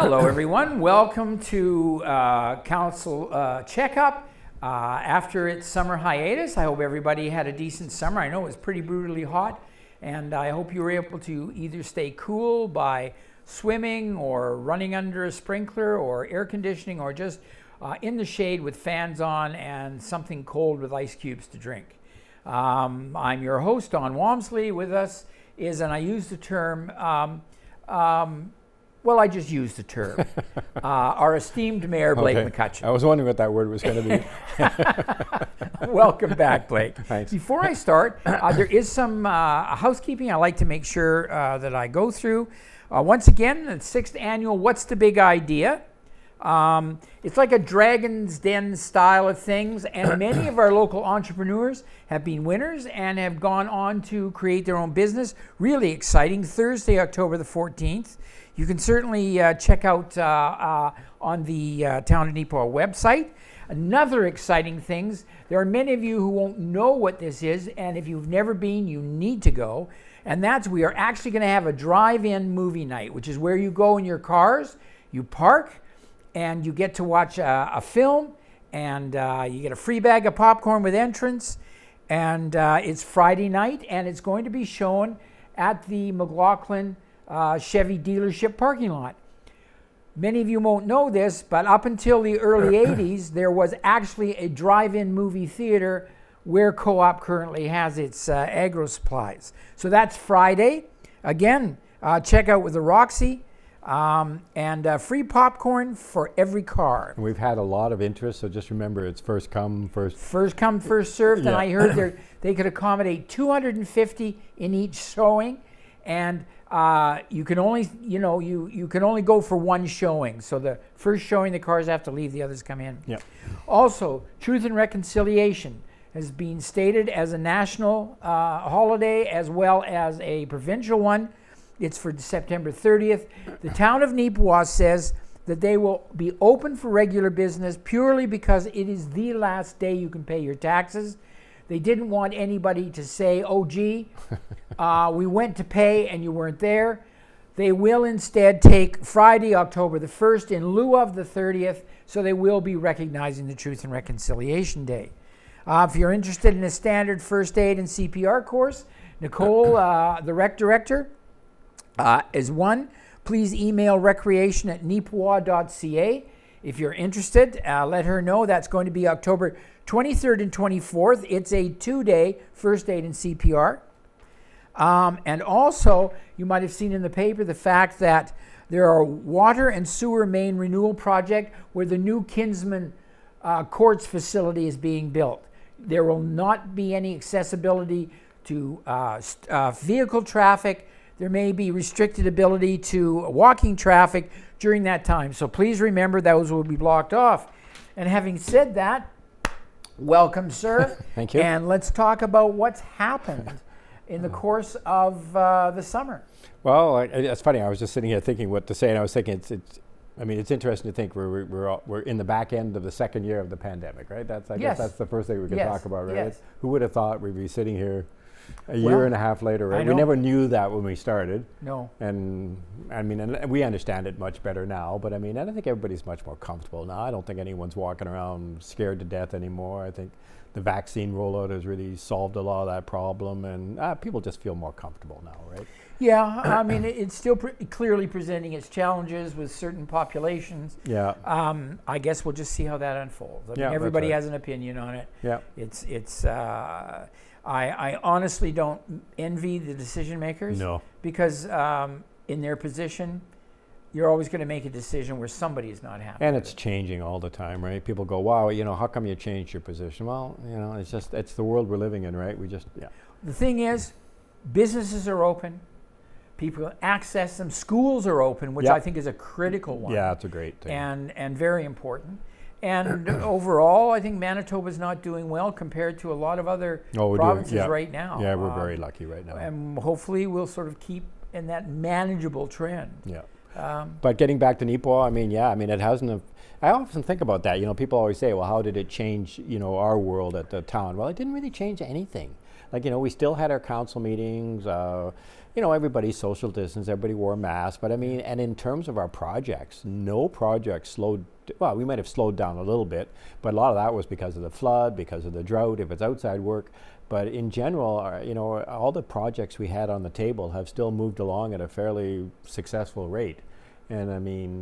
Hello, everyone. Welcome to Council Checkup. After its summer hiatus, I hope everybody had a decent summer. I know it was pretty brutally hot, and I hope you were able to either stay cool by swimming or running under a sprinkler or air conditioning or just in the shade with fans on and something cold with ice cubes to drink. I'm your host, Don Walmsley. With us is, and I use the term, well, I just used the term. Our esteemed Mayor, Blake McCutcheon. I was wondering what that word was going to be. Welcome back, Blake. Thanks. Before I start, there is some housekeeping I like to make sure that I go through. Once again, the 6th annual What's the Big Idea? It's like a Dragon's Den style of things, and many of our local entrepreneurs have been winners and have gone on to create their own business. Really exciting. Thursday, October the 14th. You can certainly check out on the Town of Neepawa website. Another exciting things, there are many of you who won't know what this is, and if you've never been, you need to go. And that's, we are actually going to have a drive-in movie night, which is where you go in your cars, you park, and you get to watch a film, and you get a free bag of popcorn with entrance. And it's Friday night, and it's going to be shown at the McLaughlin Chevy dealership parking lot. Many of you won't know this, but up until the early 80s, there was actually a drive-in movie theater where Co-op currently has its agro supplies. So that's Friday. Again, check out with the Roxy, and free popcorn for every car. We've had a lot of interest, so just remember it's first come, first served. And I heard they could accommodate 250 in each showing, and you can only, you can only go for one showing. So the first showing, the cars have to leave, the others come in. Yep. Also, Truth and Reconciliation has been stated as a national holiday as well as a provincial one. It's for September 30th. The Town of Neepawa says that they will be open for regular business purely because it is the last day you can pay your taxes. They didn't want anybody to say, oh, gee, we went to pay and you weren't there. They will instead take Friday, October the 1st in lieu of the 30th, so they will be recognizing the Truth and Reconciliation Day. If you're interested in a standard first aid and CPR course, Nicole, the rec director, is one. Please email recreation@neepawa.ca. If you're interested, let her know. That's going to be October 23rd and 24th. It's a 2-day first aid and CPR. And also, you might have seen in the paper the fact that there are water and sewer main renewal project where the new Kinsmen courts facility is being built. There will not be any accessibility to vehicle traffic. There may be restricted ability to walking traffic during that time. So please remember those will be blocked off. And having said that, welcome, sir. Thank you. And let's talk about what's happened in the course of the summer. Well, it's funny. I was just sitting here thinking what to say, and I was thinking it's interesting to think we're in the back end of the second year of the pandemic, right? I guess that's the first thing we can talk about, right? Yes. Who would have thought we'd be sitting here a year and a half later, right? We never knew that when we started. No. And and we understand it much better now, but I don't think everybody's much more comfortable now. I don't think anyone's walking around scared to death anymore. I think the vaccine rollout has really solved a lot of that problem, and people just feel more comfortable now, right? Yeah, it's still clearly presenting its challenges with certain populations. Yeah. I guess we'll just see how that unfolds. Everybody has an opinion on it. Yeah. I honestly don't envy the decision makers. No. Because in their position, you're always going to make a decision where somebody is not happy. And it's changing all the time, right? People go, wow, how come you changed your position? Well, it's the world we're living in, right? The thing is, businesses are open. People access them. Schools are open, which I think is a critical one. Yeah, it's a great thing. And very important. And overall, I think Manitoba's not doing well compared to a lot of other provinces right now. Yeah, we're very lucky right now. And hopefully we'll sort of keep in that manageable trend. Yeah. But getting back to Neepawa, it hasn't I often think about that. People always say, well, how did it change, our world at the town? Well, it didn't really change anything. Like, we still had our council meetings, everybody social distance, everybody wore masks. But I mean, and in terms of our projects, no project well, we might have slowed down a little bit, but a lot of that was because of the flood, because of the drought, if it's outside work. But in general, all the projects we had on the table have still moved along at a fairly successful rate. And I mean,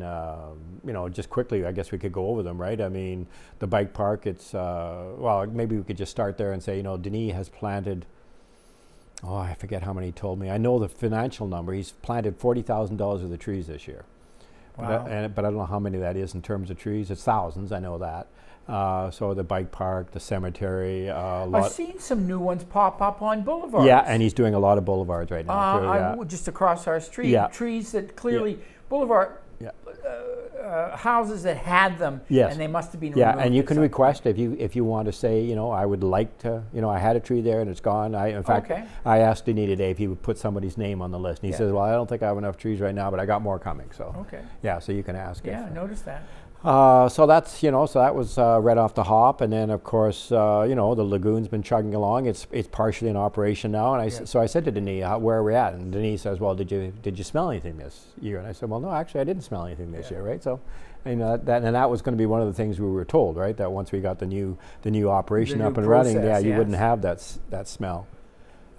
just quickly, I guess we could go over them, right? I mean, the bike park, it's, well, maybe we could just start there and say, Denis has planted, I forget how many he told me. I know the financial number. He's planted $40,000 of the trees this year. Wow. But I don't know how many that is in terms of trees. It's thousands, I know that. So the bike park, the cemetery. I've seen some new ones pop up on boulevards. Yeah, and he's doing a lot of boulevards right now. Just across our street. Yeah. Trees that clearly, boulevard houses that had them, yes. and they must have been Yeah, removed and you at can some request point. if you want to say, I would like to, I had a tree there and it's gone. In fact, Okay. I asked Denis today if he would put somebody's name on the list. And he says, well, I don't think I have enough trees right now, but I got more coming. So Okay. yeah, so you can ask. Yeah, I noticed that. So that's, so that was right off the hop. And then, of course, the lagoon's been chugging along. It's partially in operation now. And so I said to Denis, where are we at? And Denis says, well, did you smell anything this year? And I said, well, no, actually, I didn't smell anything this year, right? So, that was going to be one of the things we were told, right? That once we got the new operation up and running, you wouldn't have that smell.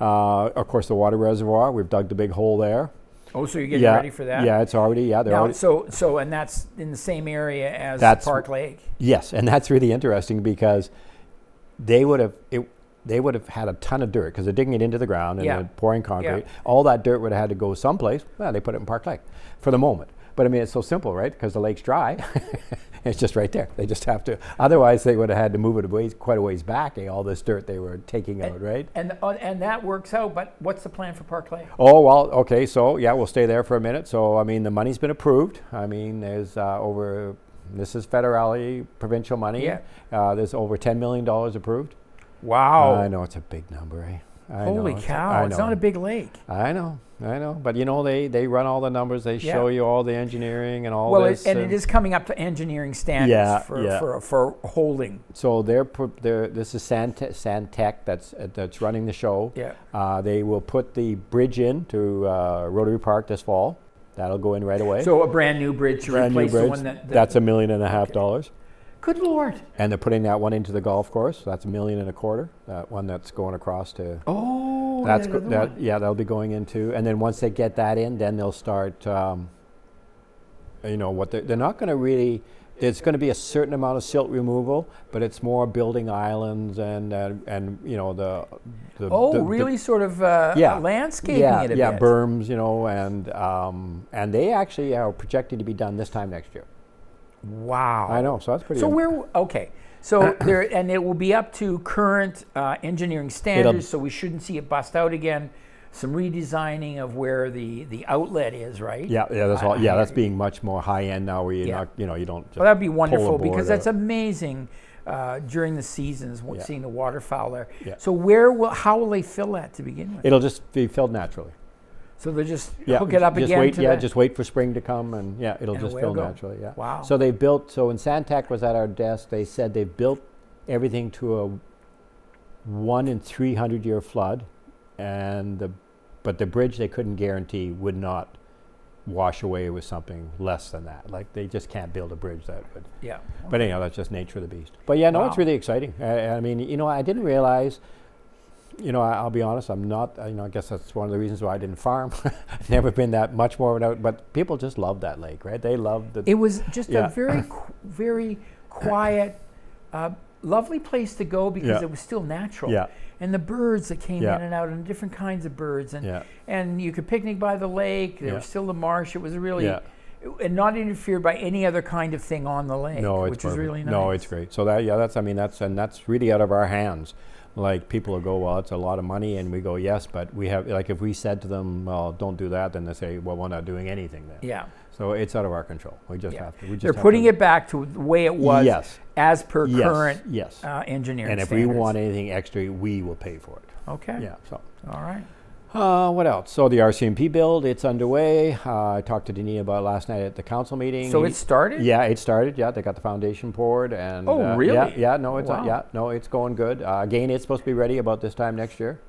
Of course, the water reservoir, we've dug the big hole there. Oh, so you're getting ready for that? Yeah, it's already, they're now, already. So, and that's in the same area as Park Lake? Yes, and that's really interesting because they would have had a ton of dirt because they're digging it into the ground and they're pouring concrete. Yeah. All that dirt would have had to go someplace. Well, they put it in Park Lake for the moment. But I mean, it's so simple, right? Because the lake's dry. It's just right there. They just have to. Otherwise, they would have had to move it quite a ways back, all this dirt they were taking out, right? And that works out, but what's the plan for Park Lake? Oh, well, okay, so we'll stay there for a minute. So, I mean, the money's been approved. I mean, there's this is federally, provincial money. Yeah. There's over $10 million approved. Wow. I know, it's a big number, eh? Holy cow, it's not a big lake. I know. But they run all the numbers. They show you all the engineering and all this. Well, and it is coming up to engineering standards for holding. So this is Santec that's running the show. Yeah. They will put the bridge in to Rotary Park this fall. That'll go in right away. So a brand new bridge to replace the one that's $1.5 million. Good Lord. And they're putting that one into the golf course. That's $1.25 million. That one that's going across to. Oh, that'll be going into. And then once they get that in, then they'll start. They're not going to really. It's going to be a certain amount of silt removal, but it's more building islands and really sort of landscaping it a bit. Yeah, berms, and they actually are projected to be done this time next year. Wow. I know, so that's pretty. So there, and it will be up to current engineering standards, so we shouldn't see it bust out again. Some redesigning of where the outlet is, right? Yeah, that's all. Yeah, that's being much more high end now. Where you're not, you don't. Just well, that'd be wonderful because that's amazing during the seasons seeing the waterfowl there. Yeah. So how will they fill that to begin with? It'll just be filled naturally. So they'll just hook it up again. Just wait for spring to come, and it'll just fill naturally. Yeah. Wow. So they built. So when Santec was at our desk, they said they've built everything to a 1 in 300 year flood, but the bridge they couldn't guarantee would not wash away with something less than that. Like they just can't build a bridge that would. Yeah. Okay. But anyhow, that's just nature of the beast. But it's really exciting. I mean, I didn't realize. I'll be honest, I'm not, I guess that's one of the reasons why I didn't farm. I've never been that much more without, but people just love that lake, right? They love it was just a very, very quiet, lovely place to go because it was still natural. Yeah. And the birds that came in and out, and different kinds of birds. And you could picnic by the lake. There was still the marsh. It was really, and not interfered by any other kind of thing on the lake, which is really nice. No, it's great. So that's really out of our hands. Like people will go, well, it's a lot of money, and we go, yes, but we have, like if we said to them, well, don't do that, then they say, well, we're not doing anything then. Yeah. So it's out of our control. We just have to. They're putting it back to the way it was as per current engineering And if standards. we want anything extra, we will pay for it. Okay. Yeah. So. All right. What else? So the RCMP build, it's underway. I talked to Denis about it last night at the council meeting. So it started? Yeah, it started. Yeah, they got the foundation poured, and Oh, really? No, it's going good. Again, it's supposed to be ready about this time next year.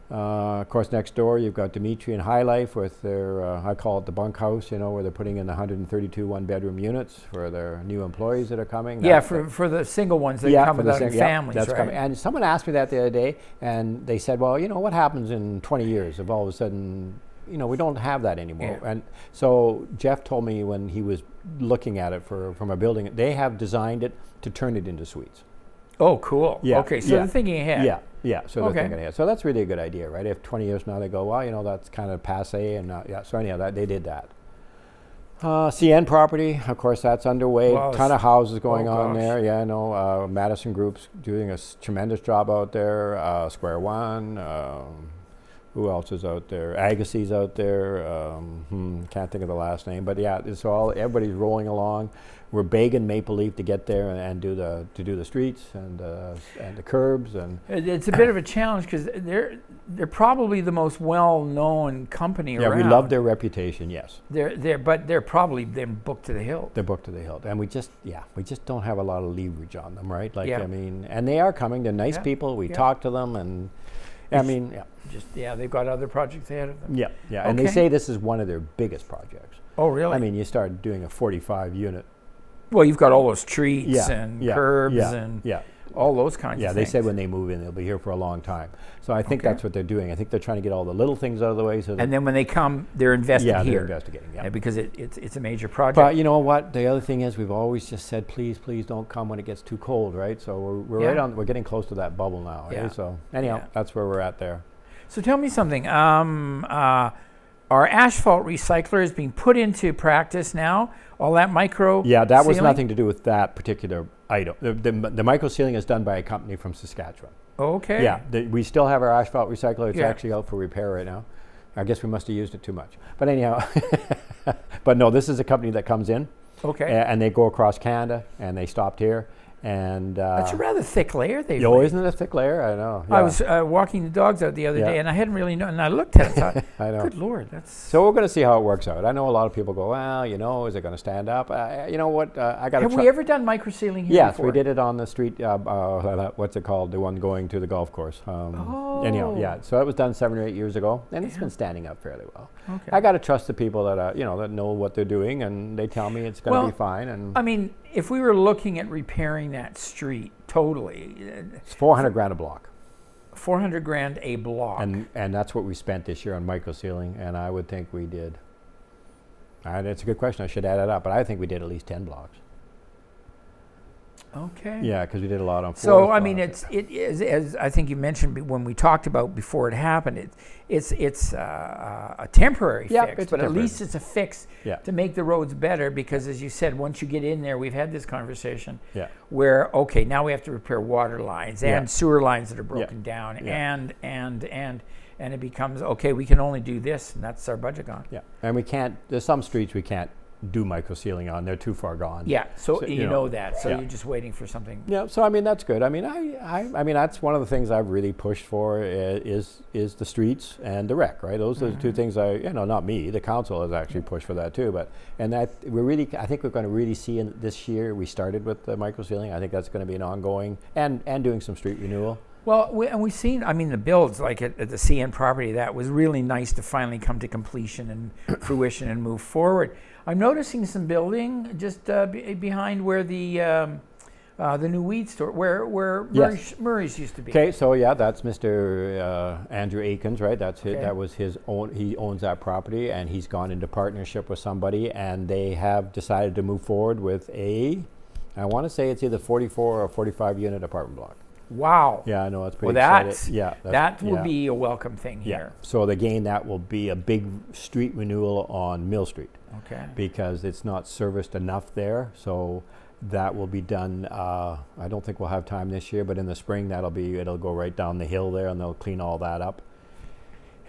Of course, next door you've got Dimitri and High Life with their, I call it the bunkhouse, where they're putting in the 132 one-bedroom units for their new employees that are coming. Yeah, for the single ones that come without families, that's right? coming. And someone asked me that the other day, and they said, well, what happens in 20 years if all of a sudden, we don't have that anymore? Yeah. And so Jeff told me when he was looking at it from a building, they have designed it to turn it into suites. Oh, cool. Yeah, Okay, so they're thinking ahead. Yeah, so they're thinking ahead. So that's really a good idea, right? If 20 years from now they go, well, that's kind of passé, and so anyhow, they did that. CN property, of course, that's underway. Well, ton of houses going on gosh. there. Yeah, I know. Madison Group's doing a tremendous job out there. Square One. Who else is out there? Agassiz out there. Can't think of the last name, but yeah, it's all everybody's rolling along. We're begging Maple Leaf to get there and do the streets and the curbs, and It's a bit of a challenge because they're probably the most well-known company around. Yeah, we love their reputation. Yes, but they're probably then booked to the hilt. they're booked to the hilt, and we just don't have a lot of leverage on them, right? Like, Yeah. I mean, and they are coming. They're nice Yeah. people. We Yeah. talk to them, and I mean, They've got other projects ahead of them. yeah, and they Okay. say this is one of their biggest projects. Oh, really? I mean, you start doing a 45 unit. well, you've got all those streets Yeah, and yeah, curbs yeah, and yeah. all those kinds Yeah, of they things. said when they move in, they'll be here for a long time. So I think Okay. that's what they're doing. I think they're trying to get all the little things out of the way. So that And then when they come, they're invested they're here. investigating. Yeah. Because it's a major project. But you know what? The other thing is, we've always just said, please don't come when it gets too cold, right? So we're Yeah. right on. We're getting close to that bubble now. Yeah. So anyhow, Yeah. that's where we're at there. So tell me something. Our asphalt recycler is being put into practice now. All that micro. Yeah, that was sealing? nothing to do with that particular item. The micro sealing is done by a company from Saskatchewan. Okay. Yeah, we still have our asphalt recycler. It's Yeah. actually out for repair right now. I guess we must have used it too much. But anyhow, but no, this is a company that comes in, Okay. and they go across Canada, and they stopped here. And That's a rather thick layer they've oh, laid. isn't it a thick layer? I know. I yeah. was walking the dogs out the other Yeah. day, and I hadn't really known. And I looked at it, and thought, I know. "Good Lord, that's." So we're going to see how it works out. I know a lot of people go, well, is it going to stand up? You know what? I got to. Have we ever done microsealing here Yes, before? we did it on the street. What's it called? The one going to the golf course. Anyhow, yeah. So it was done 7 or 8 years ago, and it's been standing up fairly well. Okay. I got to trust the people that that know what they're doing, and they tell me it's going to Well, be fine. And I mean, if we were looking at repairing that street totally, it's 400 grand a block, $400,000 a block. and that's what we spent this year on micro sealing. And I would think we did. It's a good question. I should add it up, but I think we did at least 10 blocks. Okay. Yeah, because we did a lot on. So Fourth I mean, block. it is, as I think you mentioned when we talked about before it happened. It's a temporary Yeah, fix, it's but at temporary. least it's a fix Yeah. to make the roads better. Because as you said, once you get in there, we've had this conversation. Yeah. Where now we have to repair water lines and Yeah. sewer lines that are broken down, Yeah. and it becomes we can only do this, and that's our budget gone. Yeah, and we can't. There's some streets we can't do micro sealing on. They're too far gone. Yeah, so So, you know that. So yeah. you're just waiting for something. Yeah, so I mean that's good. I mean, I mean that's one of the things I've really pushed for is the streets and the rec, right? Those are the two things not me, the council has actually pushed for that too. But I think we're going to really see in this year. We started with the micro sealing. I think that's going to be an ongoing and doing some street renewal. Well, we've seen, the builds like at the CN property, that was really nice to finally come to completion and fruition and move forward. I'm noticing some building just behind where the new weed store, where Yes. Murray's used to be. Okay, so yeah, that's Mr. Andrew Aikens, right? That's Okay. that was his own. He owns that property, and he's gone into partnership with somebody, and they have decided to move forward with I want to say it's either 44 or 45 unit apartment block. Wow. Yeah, I know that's pretty Well, exciting. Yeah, that will be a welcome thing Yeah. here. So again, that will be a big street renewal on Mill Street Okay. because it's not serviced enough there. So that will be done. I don't think we'll have time this year, but in the spring it'll go right down the hill there, and they'll clean all that up.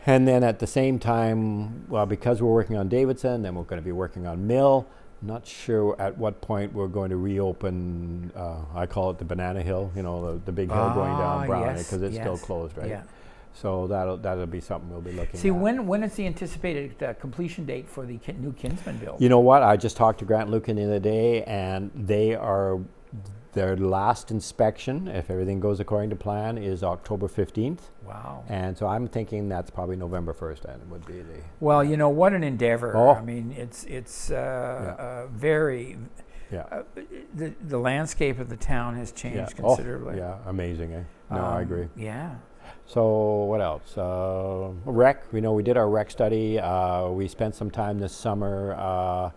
And then at the same time, well, because we're working on Davidson, then we're going to be working on Mill. Not sure at what point we're going to reopen. I call it the Banana Hill. The big hill going down Brownie, because it's still closed, right? Yeah. So that'll be something we'll be looking See, at. when is the anticipated completion date for the new Kinsmen build? You know what? I just talked to Grant Lucan the other day, and their last inspection, if everything goes according to plan, is October 15th. Wow. And so I'm thinking that's probably November 1st then would be the... Well, you know, what an endeavor. Oh. I mean, it's very... Yeah. The landscape of the town has changed considerably. Yeah, amazing, eh? No, I agree. Yeah. So what else? Rec, we did our rec study. We spent some time this summer.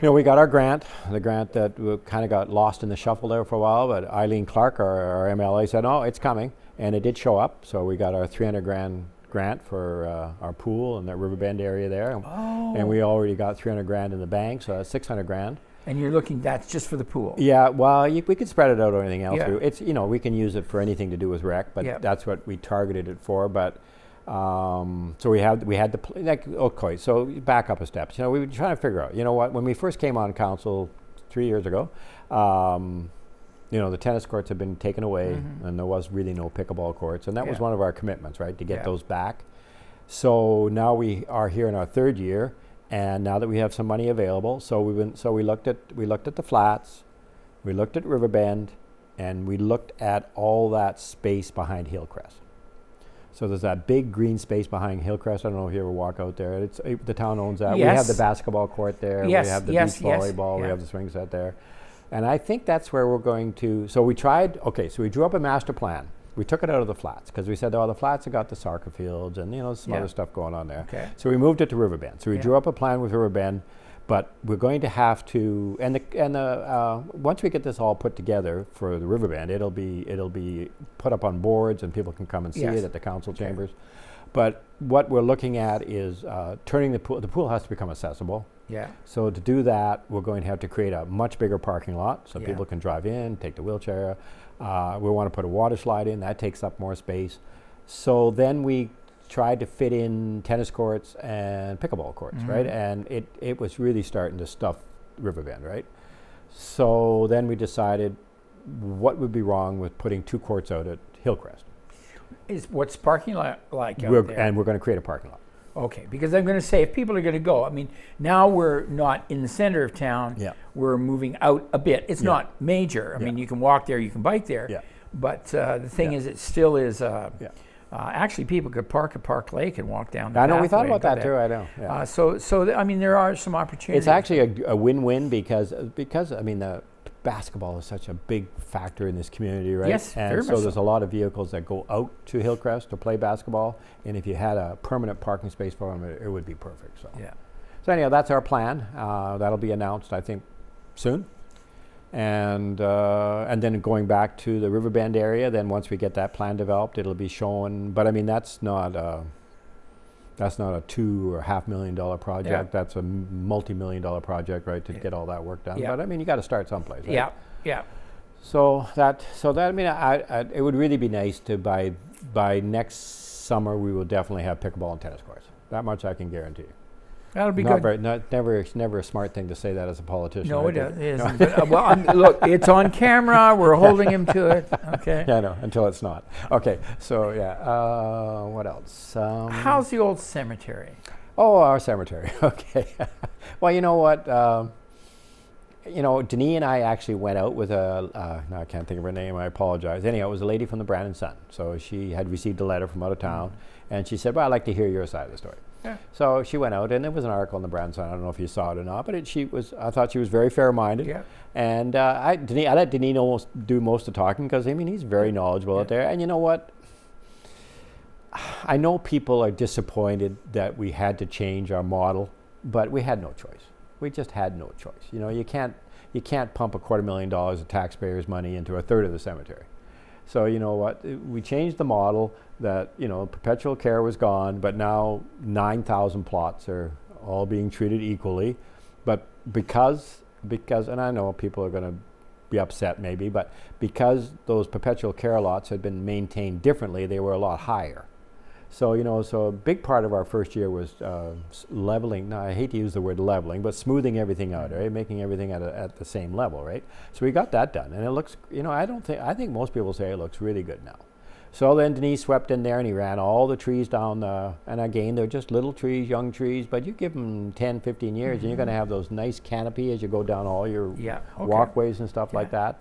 We got our grant, the grant that kind of got lost in the shuffle there for a while, but Eileen Clark, our MLA, said, oh, it's coming. And it did show up. So we got our $300,000 grant for our pool in that Riverbend area there. Oh. And we already got $300,000 in the bank, so that's $600,000. And you're looking, that's just for the pool? Yeah, well, we could spread it out or anything else. Yeah. It's, we can use it for anything to do with rec, but that's what we targeted it for. But so we had okay, so back up a step. We were trying to figure out, when we first came on council 3 years ago, the tennis courts had been taken away, and there was really no pickleball courts, and that was one of our commitments, right, to get those back. So now we are here in our third year. And now that we have some money available, so we looked at the flats, we looked at Riverbend, and we looked at all that space behind Hillcrest. So there's that big green space behind Hillcrest. I don't know if you ever walk out there. The town owns that. Yes. We have the basketball court there. Yes, We have the yes, beach volleyball. yes. We have the swing set there. And I think that's where we're going to. So we drew up a master plan. We took it out of the flats because we said, the flats have got the soccer fields and some other stuff going on there. Okay. So we moved it to Riverbend. So we drew up a plan with Riverbend, but we're going to have to. Once we get this all put together for the Riverbend, it'll be put up on boards and people can come and see it at the council chambers. But what we're looking at is turning the pool. The pool has to become accessible. Yeah. So to do that, we're going to have to create a much bigger parking lot so people can drive in, take the wheelchair. We want to put a water slide in. That takes up more space. So then we tried to fit in tennis courts and pickleball courts, right? And it was really starting to stuff Riverbend, right? So then we decided what would be wrong with putting 2 courts out at Hillcrest. What's parking lot like out there? And we're going to create a parking lot. Okay, because I'm going to say, if people are going to go, I mean, now we're not in the center of town. Yeah. We're moving out a bit. It's not major. I mean, you can walk there, you can bike there. Yeah. But the thing is, it still is. Actually, people could park at Park Lake and walk down the I know, we thought pathway about and that go too, there. I know. Yeah. So I mean, there are some opportunities. It's actually a win-win because I mean, the basketball is such a big factor in this community, right? Yes, and very so much there's so. a lot of vehicles that go out to Hillcrest to play basketball, and if you had a permanent parking space for them, it would be perfect. So, so anyhow, that's our plan. That'll be announced, I think, soon. And then going back to the Riverbend area, then once we get that plan developed, it'll be shown. But I mean, that's not a $2 or $500,000 project. Yeah. That's a multi-million-dollar project, right, to get all that work done. Yeah. But I mean, you got to start someplace, right? Yeah, yeah. So that I mean, it would really be nice to by next summer we will definitely have pickleball and tennis courts. That much I can guarantee you. That'll be Not good. it's never a smart thing to say that as a politician. No, right? it isn't. But, well, look, it's on camera. We're holding him to it. Okay. Yeah, no, until it's not. Okay, so yeah, what else? How's the old cemetery? Oh, our cemetery. Okay. Well, you know what? Denise and I actually went out with no, I can't think of her name. I apologize. Anyhow, it was a lady from the Brandon Sun. So she had received a letter from out of town, and she said, "Well, I'd like to hear your side of the story." Yeah. So she went out, and there was an article in the Brandon Sun. I don't know if you saw it or not, but I thought she was very fair-minded. Yeah. And I let Denise do most of the talking because I mean he's very knowledgeable out there. And you know what? I know people are disappointed that we had to change our model, but we had no choice. We just had no choice. You can't pump $250,000 of taxpayers' money into a third of the cemetery. So you know what? We changed the model that, perpetual care was gone, but now 9,000 plots are all being treated equally. But because, and I know people are going to be upset maybe, but because those perpetual care lots had been maintained differently, they were a lot higher. So, so a big part of our first year was leveling. Now, I hate to use the word leveling, but smoothing everything out, right? Making everything at the same level, right? So we got that done, and it looks, I think most people say it looks really good now. So then Denise swept in there and he ran all the trees down and again, they're just little trees, young trees, but you give them 10, 15 years and you're going to have those nice canopy as you go down all your walkways and stuff like that.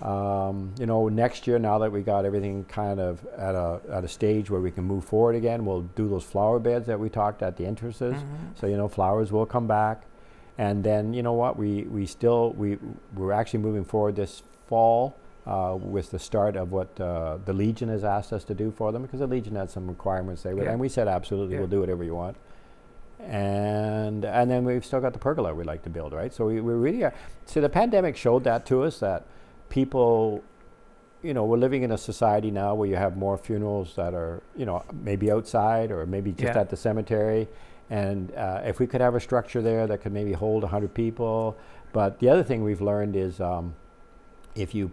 Next year, now that we got everything kind of at a stage where we can move forward again, we'll do those flower beds that we talked at the entrances. So, flowers will come back. And then, you know what, we're actually moving forward this fall with the start of what the Legion has asked us to do for them, because the Legion had some requirements they would, and we said absolutely, we'll do whatever you want. And then we've still got the pergola we'd like to build, right? So we really are. So the pandemic showed that to us, that people, we're living in a society now where you have more funerals that are, maybe outside or maybe just at the cemetery. And if we could have a structure there that could maybe hold 100 people. But the other thing we've learned is if you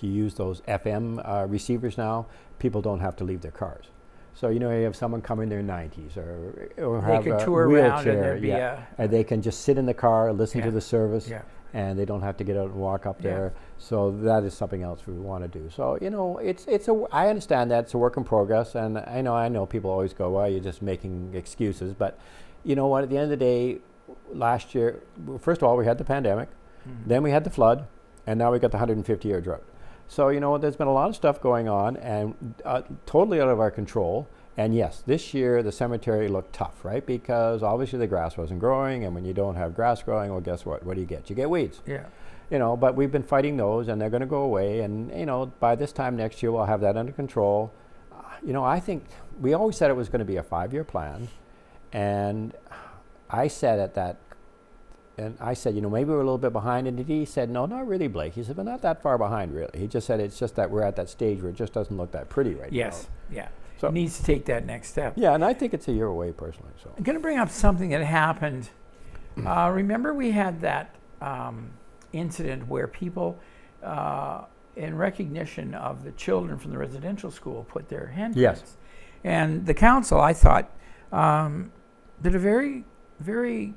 use those FM receivers now, people don't have to leave their cars. So you have someone come in their 90s or they have can a tour around wheelchair, and they can just sit in the car, listen to the service, and they don't have to get out and walk up there. So that is something else we want to do. So I understand that it's a work in progress, and I know people always go, well, you're just making excuses, but you know what? At the end of the day, last year, first of all, we had the pandemic, then we had the flood, and now we got the 150-year drought. So there's been a lot of stuff going on, and totally out of our control. And yes, this year the cemetery looked tough, right? Because obviously the grass wasn't growing, and when you don't have grass growing, well, guess what? What do you get? You get weeds. Yeah. But we've been fighting those, and they're going to go away. And by this time next year, we'll have that under control. I think we always said it was going to be a 5-year plan, and I said maybe we're a little bit behind, and he said, no, not really, Blake. He said, we're not that far behind, really. He just said it's just that we're at that stage where it just doesn't look that pretty right now. Yes. Yeah. So it needs to take that next step. Yeah, and I think it's a year away personally. So I'm going to bring up something that happened. Remember we had that incident where people, in recognition of the children from the residential school, put their handprints. Yes. And the council, I thought, did a very, very,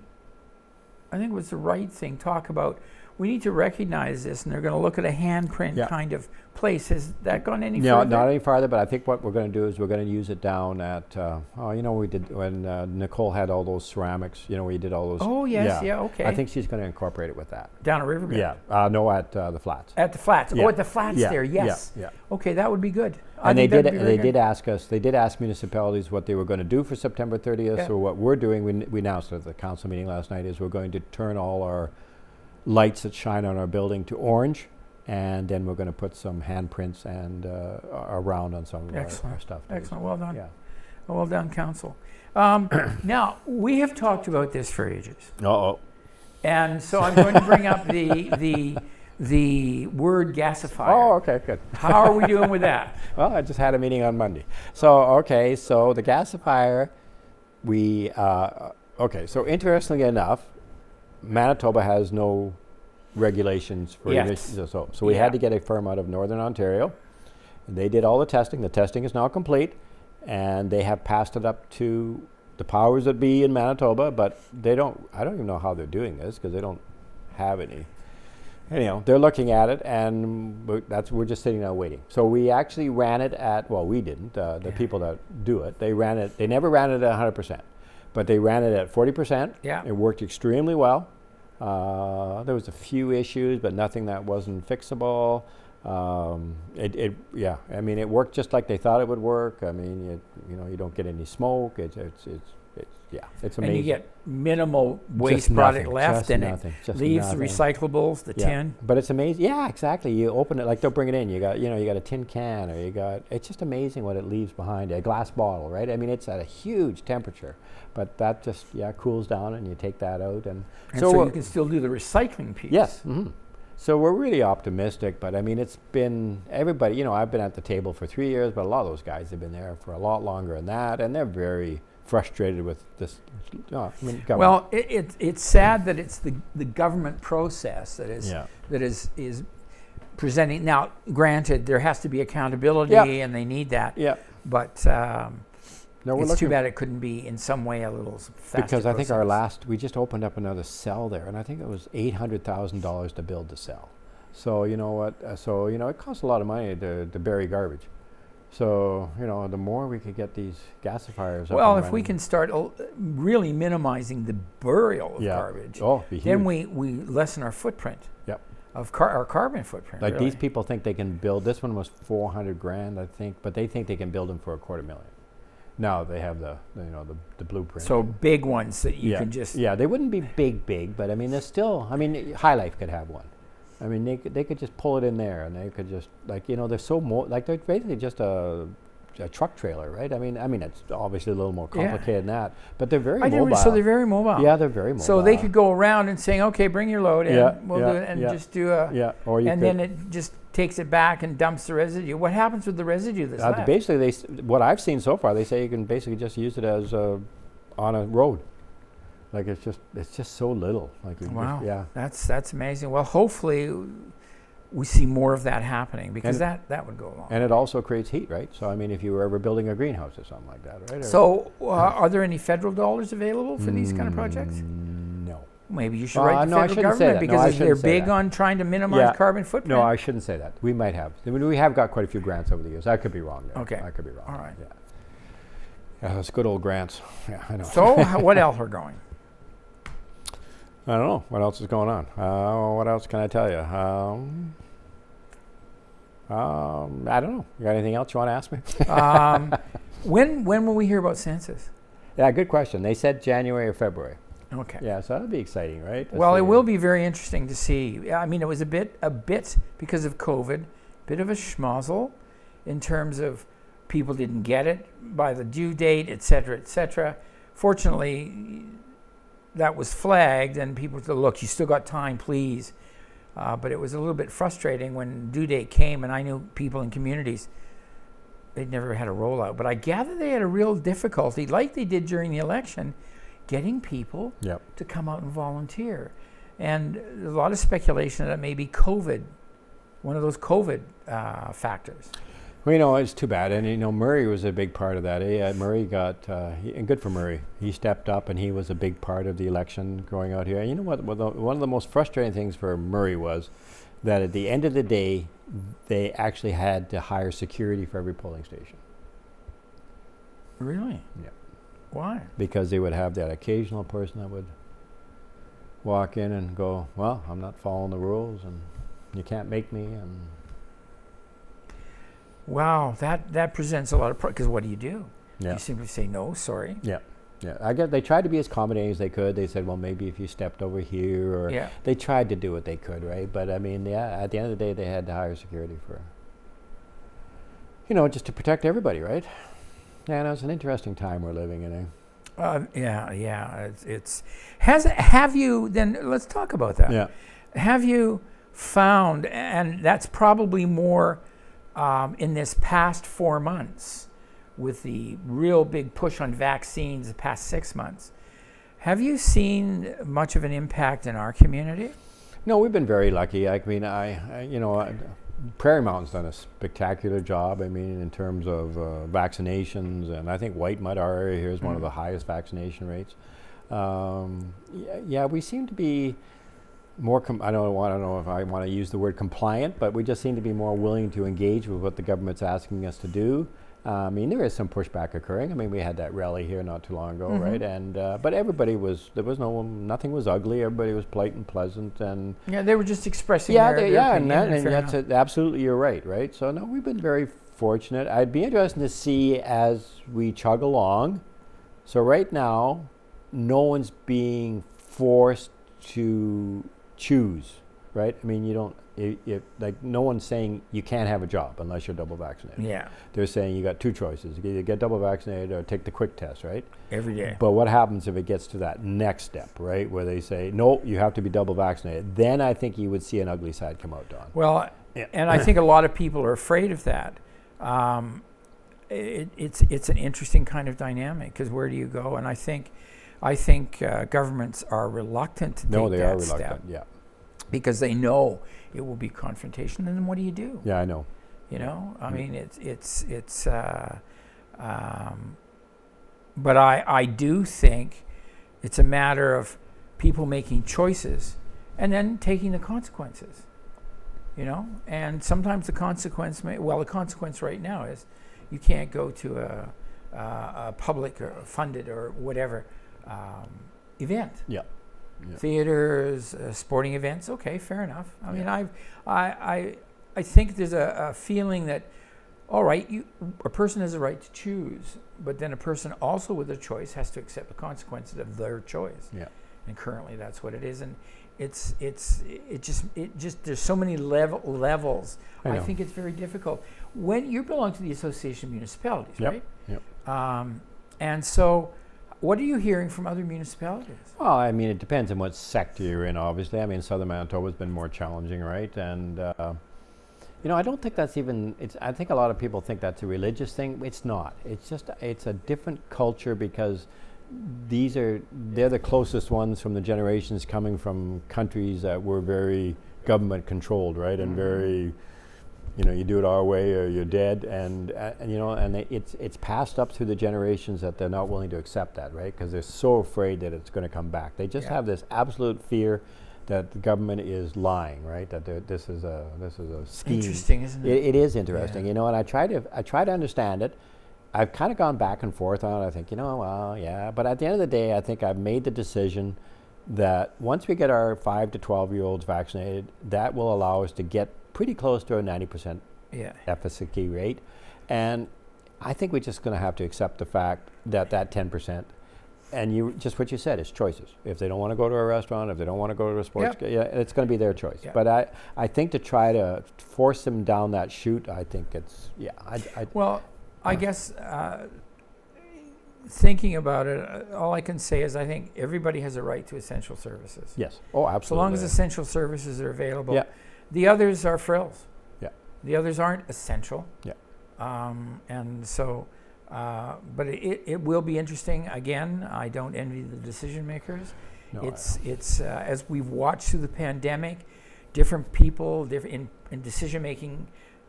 I think it was the right thing, talk about, we need to recognize this, and they're going to look at a handprint kind of place. Has that gone any further? No, not any farther, but I think what we're going to do is we're going to use it down at, we did when Nicole had all those ceramics, we did all those. Oh, yes, okay. I think she's going to incorporate it with that. Down at Riverbend? Yeah, no, at the Flats. At the Flats. Yeah. Oh, at the Flats there, yes. Yeah. Okay, that would be good. And they did ask municipalities what they were going to do for September 30th. Yeah. So what we're doing, we announced at the council meeting last night, is we're going to turn all our lights that shine on our building to orange, and then we're going to put some handprints and around on some of our stuff. Excellent. Well done. Yeah. Well done, council. Now, we have talked about this for ages. Uh-oh. And so I'm going to bring up the word gasifier. Oh, okay, good. How are we doing with that? Well, I just had a meeting on Monday. So the gasifier, so interestingly enough, Manitoba has no regulations for emissions. So we had to get a firm out of Northern Ontario. They did all the testing. The testing is now complete, and they have passed it up to the powers that be in Manitoba, but I don't even know how they're doing this, because they don't have any. Anyhow, they're looking at it, and we're just sitting there waiting. So we actually ran it at, well, we didn't, the people that do it, they never ran it at 100%, but they ran it at 40%. Yeah. It worked extremely well. There was a few issues, but nothing that wasn't fixable. It worked just like they thought it would work. I mean, you don't get any smoke. It's amazing. And you get minimal waste product left, and it leaves the nothing. recyclables, the tin. But it's amazing. Yeah, exactly. You open it, like they'll bring it in. You got a tin can, or it's just amazing what it leaves behind. A glass bottle, right? I mean, it's at a huge temperature, but that just cools down, and you take that out, and so you can still do the recycling piece. Yes. Mm-hmm. So we're really optimistic, but I mean, it's been everybody. I've been at the table for 3 years, but a lot of those guys have been there for a lot longer than that, and they're very frustrated with this. Well, it's sad that it's the government process that is presenting. Now, granted, there has to be accountability, and they need that. Yeah. But it's too bad it couldn't be in some way a little faster. Because I think process. we just opened up another cell there, and I think it was $800,000 to build the cell. So you know what? It costs a lot of money to bury garbage. So, the more we could get these gasifiers up Well, and if we running. can start really minimizing the burial of Yeah. garbage, Oh, it'd be then huge. we lessen our footprint Yep. of our carbon footprint. Like really. these people think they can build, this one was 400 grand, I think, but they think they can build them for $250,000. Now they have the blueprint. So big ones that you yeah. can just. Yeah, they wouldn't be big, but I mean, there's still, High Life could have one. I mean, they could just pull it in there, and they could just, they're so they're basically just a truck trailer, right? I mean, it's obviously a little more complicated than that, but they're very mobile. So they're very mobile. Yeah, they're very mobile. So they could go around and saying, "Okay, bring your load in. Yeah, We'll yeah, do it," and yeah. just do a. Yeah, or you and could, then it just takes it back and dumps the residue. What happens with the residue that's left? basically, what I've seen so far, they say you can basically just use it as on a road. Like it's just so little. Like Wow. yeah. That's amazing. Well, hopefully we see more of that happening, because that would go along. And it also creates heat, right? So I mean, if you were ever building a greenhouse or something like that, right? So are there any federal dollars available for these kind of projects? No. Maybe you should write the no, I federal shouldn't say government, that. No, I because they're shouldn't say big that. on trying to minimize Yeah. carbon footprint. No, I shouldn't say that. We might have. I mean, we have got quite a few grants over the years. I could be wrong there. Okay. I could be wrong. All right. Yeah. Yeah, those good old grants. Yeah, I know. So what else are going? I don't know. What else is going on? What else can I tell you? I don't know. You got anything else you want to ask me? When will we hear about Census? Yeah, good question. They said January or February. Okay. Yeah, so that'll be exciting, right? Well, it will be very interesting to see. I mean, it was a bit because of COVID, bit of a schmozzle in terms of people didn't get it by the due date, et cetera, et cetera. Fortunately, that was flagged, and people said, "Look, you still got time, please." But it was a little bit frustrating when due date came, and I knew people in communities, they'd never had a rollout. But I gather they had a real difficulty, like they did during the election, getting people Yep. to come out and volunteer. And a lot of speculation that it may be COVID, one of those COVID factors. Well, it's too bad. And, Murray was a big part of that. Murray got, and good for Murray. He stepped up, and he was a big part of the election going out here. And you know what? One of the most frustrating things for Murray was that at the end of the day, they actually had to hire security for every polling station. Really? Yeah. Why? Because they would have that occasional person that would walk in and go, "Well, I'm not following the rules, and you can't make me." And Wow, that presents a lot of because what do? yeah. You simply say no, sorry. Yeah. I guess they tried to be as accommodating as they could. They said, well, maybe if you stepped over here, or Yeah. they tried to do what they could, right? But I mean, yeah, at the end of the day, they had to hire security for, just to protect everybody, right? Yeah, it's an interesting time we're living in. Yeah. Have you then? Let's talk about that. Yeah. Have you found, and that's probably more in this past 4 months, with the real big push on vaccines the past 6 months, have you seen much of an impact in our community? No, we've been very lucky. I mean, Prairie Mountain's done a spectacular job. I mean, in terms of vaccinations, and I think Whitemud, our area here, is one of the highest vaccination rates. We seem to be more. I don't know if I want to use the word compliant, but we just seem to be more willing to engage with what the government's asking us to do. I mean, there is some pushback occurring. I mean, we had that rally here not too long ago, right? And but everybody nothing was ugly. Everybody was polite and pleasant, and Yeah, they were just expressing yeah, their and opinion. that's absolutely, you're right? So no, we've been very fortunate. I'd be interested to see as we chug along. So right now, no one's being forced to choose, right? I mean, you don't. Like no one's saying you can't have a job unless you're double vaccinated. Yeah, They're saying you got two choices: you either get double vaccinated or take the quick test, right? every day. But what happens if it gets to that next step, right, where they say no, you have to be double vaccinated? Then I think you would see an ugly side come out, Don. Well, Yeah. and I think a lot of people are afraid of that. It's an interesting kind of dynamic, because where do you go? And I think governments are reluctant to take they that are reluctant. step, Yeah, because they know it will be confrontation. And then what do you do? yeah, I know. I mean, but I do think it's a matter of people making choices and then taking the consequences. And sometimes the consequence the consequence right now is you can't go to a public or funded or whatever event. Yeah. Yeah. Theaters, sporting events. Okay, fair enough. I mean, I think there's a feeling that, all right, a person has a right to choose, but then a person also with a choice has to accept the consequences of their choice. Yeah. And currently, that's what it is, and it just there's so many levels. I think it's very difficult when you belong to the Association of Municipalities, right? Yep. And so, what are you hearing from other municipalities? Well, I mean, it depends on what sector you're in, obviously. I mean, Southern Manitoba's been more challenging, right? And, I don't think that's even, I think a lot of people think that's a religious thing. It's not. It's just, it's a different culture because they're the closest ones from the generations coming from countries that were very government controlled, right? And very, you do it our way or you're dead, and it's passed up through the generations that they're not willing to accept that, right? Because they're so afraid that it's going to come back. They just have this absolute fear that the government is lying, right? That this is a scheme. Interesting, isn't it? It is interesting, and I try to understand it. I've kind of gone back and forth on it. I think, well, yeah, but at the end of the day, I think I've made the decision that once we get our 5 to 12-year-olds vaccinated, that will allow us to get pretty close to a 90% efficacy rate. And I think we're just going to have to accept the fact that 10%, and just what you said, is choices. If they don't want to go to a restaurant, if they don't want to go to a sports, it's going to be their choice. Yep. But I think to try to force them down that chute, I think it's, I guess thinking about it, all I can say is I think everybody has a right to essential services. Yes. Oh, absolutely. So long as essential services are available. Yeah. The others are frills. Yeah. The others aren't essential. Yeah. And so, but it will be interesting. Again, I don't envy the decision makers. No, it's as we've watched through the pandemic, different people in decision making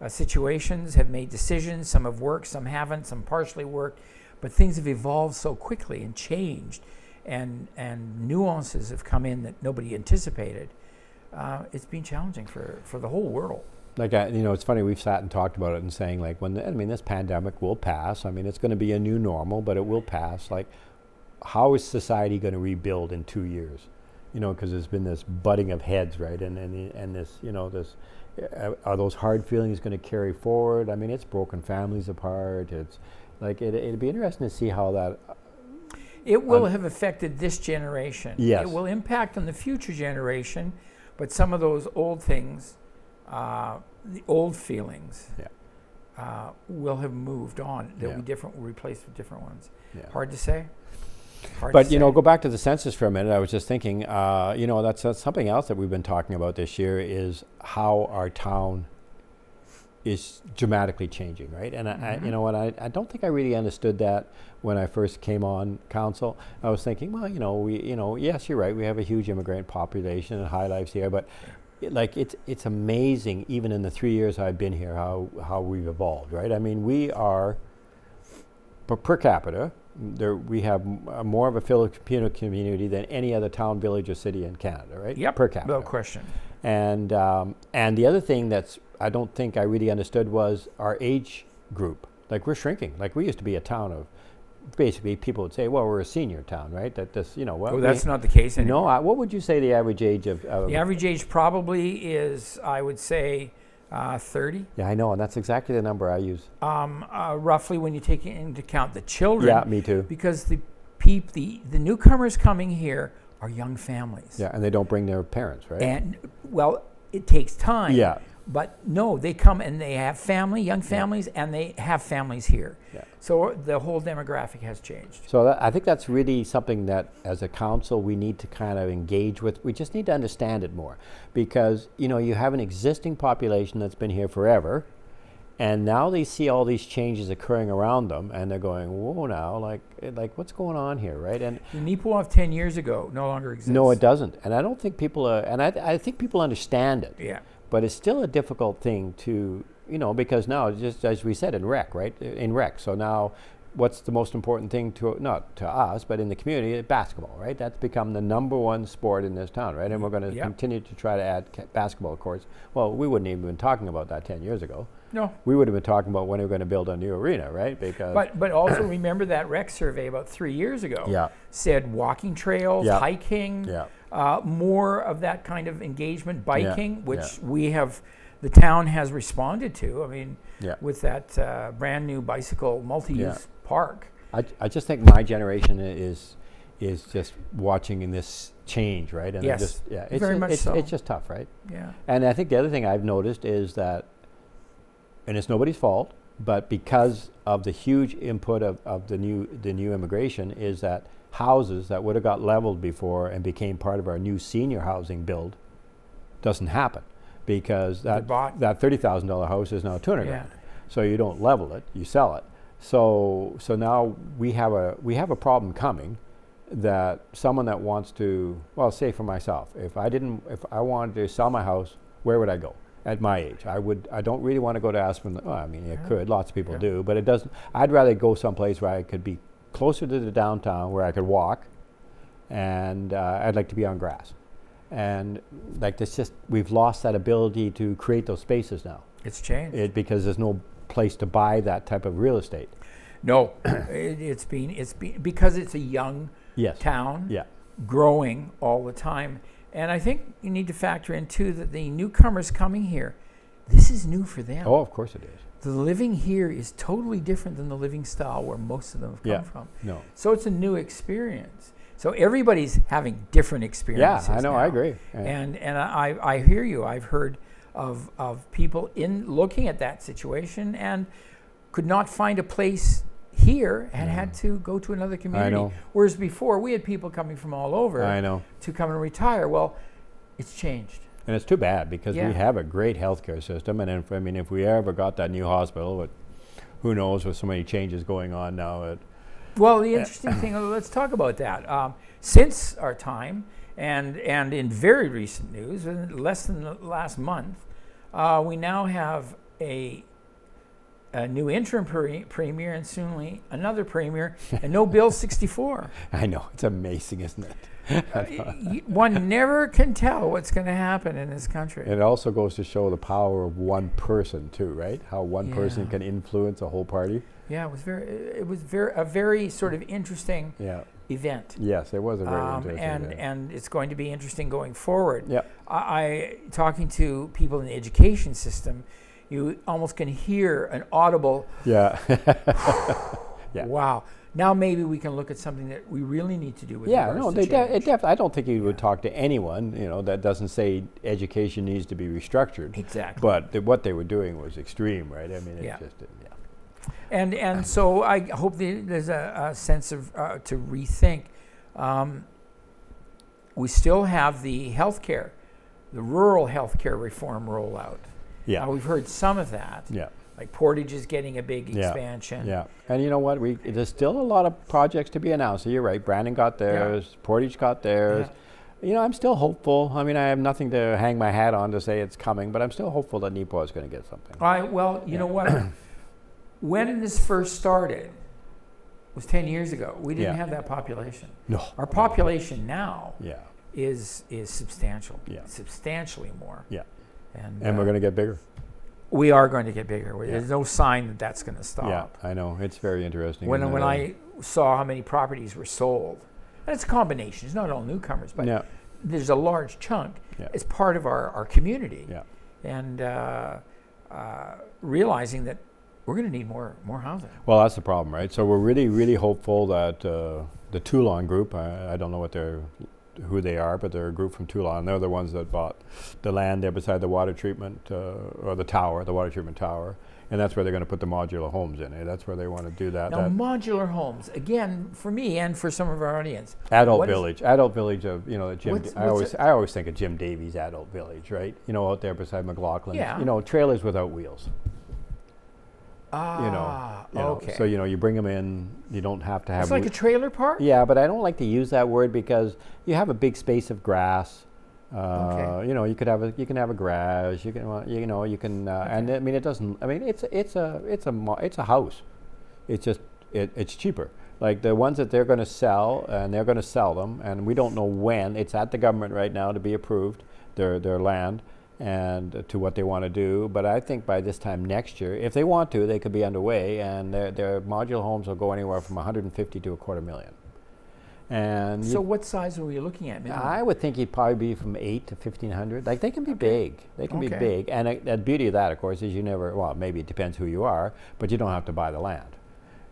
situations have made decisions. Some have worked, some haven't, some partially worked, but things have evolved so quickly and changed, and nuances have come in that nobody anticipated. It's been challenging for the whole world. Like, it's funny, we've sat and talked about it and saying, like, this pandemic will pass. I mean, it's going to be a new normal, but it will pass. Like, how is society going to rebuild in 2 years? Because there's been this butting of heads, right? And this, this, are those hard feelings going to carry forward? I mean, it's broken families apart. It's like, it'd be interesting to see how that... It will have affected this generation. Yes. It will impact on the future generation, but some of those old things, the old feelings, will have moved on. They'll be different, replaced with different ones. Yeah. Hard to say. But, go back to the census for a minute. I was just thinking, that's something else that we've been talking about this year is how our town is dramatically changing, right? And I don't think I really understood that when I first came on council. I was thinking, well, yes, you're right. We have a huge immigrant population and high lives here, but it's amazing, even in the 3 years I've been here, how we've evolved, right? I mean, we are per capita. We have more of a Filipino community than any other town, village, or city in Canada, right? Yep, per capita. no question. And the other thing I don't think I really understood was our age group. Like, we're shrinking. Like, we used to be a town of, basically, people would say, well, we're a senior town, right? That this, well, that's not the case anymore. No, what would you say the average age of? The average age probably is, I would say, 30. Yeah, I know, and that's exactly the number I use. Roughly, when you take into account the children. Yeah, me too. Because the newcomers coming here are young families. Yeah, and they don't bring their parents, right? And, well, it takes time. Yeah. But no, they come and they have young families, and they have families here. Yeah. So the whole demographic has changed. So I think that's really something that, as a council, we need to kind of engage with. We just need to understand it more, because you have an existing population that's been here forever, and now they see all these changes occurring around them, and they're going, "Whoa, now, like what's going on here, right?" And the Neepawa of 10 years ago no longer exists. No, it doesn't, and I don't think people are, and I think people understand it. Yeah. But it's still a difficult thing to, because now, just as we said, in rec, right? In rec. So now, what's the most important thing not to us, but in the community? Basketball, right? That's become the number one sport in this town, right? And we're going to continue to try to add basketball courts. Well, we wouldn't even been talking about that 10 years ago. No. we would have been talking about when we were going to build a new arena, right? Because But also remember that rec survey about 3 years ago Yeah. said walking trails, Yeah. hiking, Yeah. more of that kind of engagement, biking, Yeah. which the town has responded to. I mean, Yeah. with that brand new bicycle multi-use park. I just think my generation is just watching in this change, right? And Yes, it's very much so. It's just tough, right? Yeah. And I think the other thing I've noticed is that, and it's nobody's fault, but because of the huge input of the new immigration, is that houses that would have got leveled before and became part of our new senior housing build doesn't happen, because that $30,000 house is now $200,000. Yeah. So you don't level it, you sell it. So now we have a problem coming, that someone that wants to, well, say for myself, if I wanted to sell my house, where would I go? At my age, I don't really want to go to Aspen. Well, I mean, could, lots of people do, but it doesn't. I'd rather go someplace where I could be closer to the downtown, where I could walk, and I'd like to be on grass. And like this, we've lost that ability to create those spaces now. It's changed. Because there's no place to buy that type of real estate. No, it's been because it's a young town, growing all the time. And I think you need to factor in too that the newcomers coming here, this is new for them. Oh, of course it is. The living here is totally different than the living style where most of them have come from. No. So it's a new experience. So everybody's having different experiences. Yeah, I know, now. I agree. Yeah. And I hear you. I've heard of people in looking at that situation and could not find a place here and had to go to another community. I know. Whereas before we had people coming from all over I know. to come and retire. Well, it's changed. And it's too bad, because we have a great healthcare system, and if we ever got that new hospital, but who knows, with so many changes going on now. Well, the interesting thing, let's talk about that. Since our time, and in very recent news, less than the last month, we now have a new interim premier and soon another premier, and no Bill 64. I know, it's amazing, isn't it? One never can tell what's going to happen in this country. It also goes to show the power of one person too, right? How one person can influence a whole party. Yeah, it was a very sort of interesting event. Yes, it was a very interesting event. And it's going to be interesting going forward. Yeah. I talking to people in the education system, you almost can hear an audible wow. Now maybe we can look at something that we really need to do with I don't think you would talk to anyone, that doesn't say education needs to be restructured. Exactly. But what they were doing was extreme, right? I mean, it just And so I hope there's a sense of to rethink. We still have the healthcare, the rural healthcare reform rollout. Yeah. We've heard some of that. Yeah. Like Portage is getting a big expansion. Yeah. And you know what? There's still a lot of projects to be announced. So you're right. Brandon got theirs. Portage got theirs. Yeah. I'm still hopeful. I mean, I have nothing to hang my hat on to say it's coming, but I'm still hopeful that Neepawa is going to get something. Well, you know what? When this first started, was 10 years ago. We didn't have that population. No. Our population now Yeah. is substantial. Yeah. Substantially more. Yeah. And we're going to get bigger. We are going to get bigger. There's no sign that that's going to stop. Yeah, I know. It's very interesting. When I saw how many properties were sold, and it's a combination. It's not all newcomers, but there's a large chunk. It's part of our community. Yeah. And realizing that we're going to need more housing. Well, that's the problem, right? So we're really, really hopeful that the Toulon group, I don't know who they are, but they're a group from Toulon. They're the ones that bought the land there beside the water treatment, or the water treatment tower. And that's where they're going to put the modular homes in. That's where they want to do that. Now, modular homes, again, for me and for some of our audience. Adult village of, I always think of Jim Davies Adult Village, right? Out there beside McLaughlin. Yeah. Trailers without wheels. Okay. So you bring them in. You don't have to have. It's like a trailer park. Yeah, but I don't like to use that word because you have a big space of grass. You can have a garage. You can. And I mean, it doesn't. I mean, it's a house. It's just it's cheaper. Like the ones that they're going to sell, and they're going to sell them, and we don't know when. It's at the government right now to be approved. Their land. and to what they want to do. But I think by this time next year, if they want to, they could be underway, and their modular homes will go anywhere from 150 to $250,000. And So what size are we looking at? Minimum? I would think you'd probably be from 8 to 1,500. Like, they can be big. They can be Okay. big. And the beauty of that, of course, is you never, well, maybe it depends who you are, but you don't have to buy the land,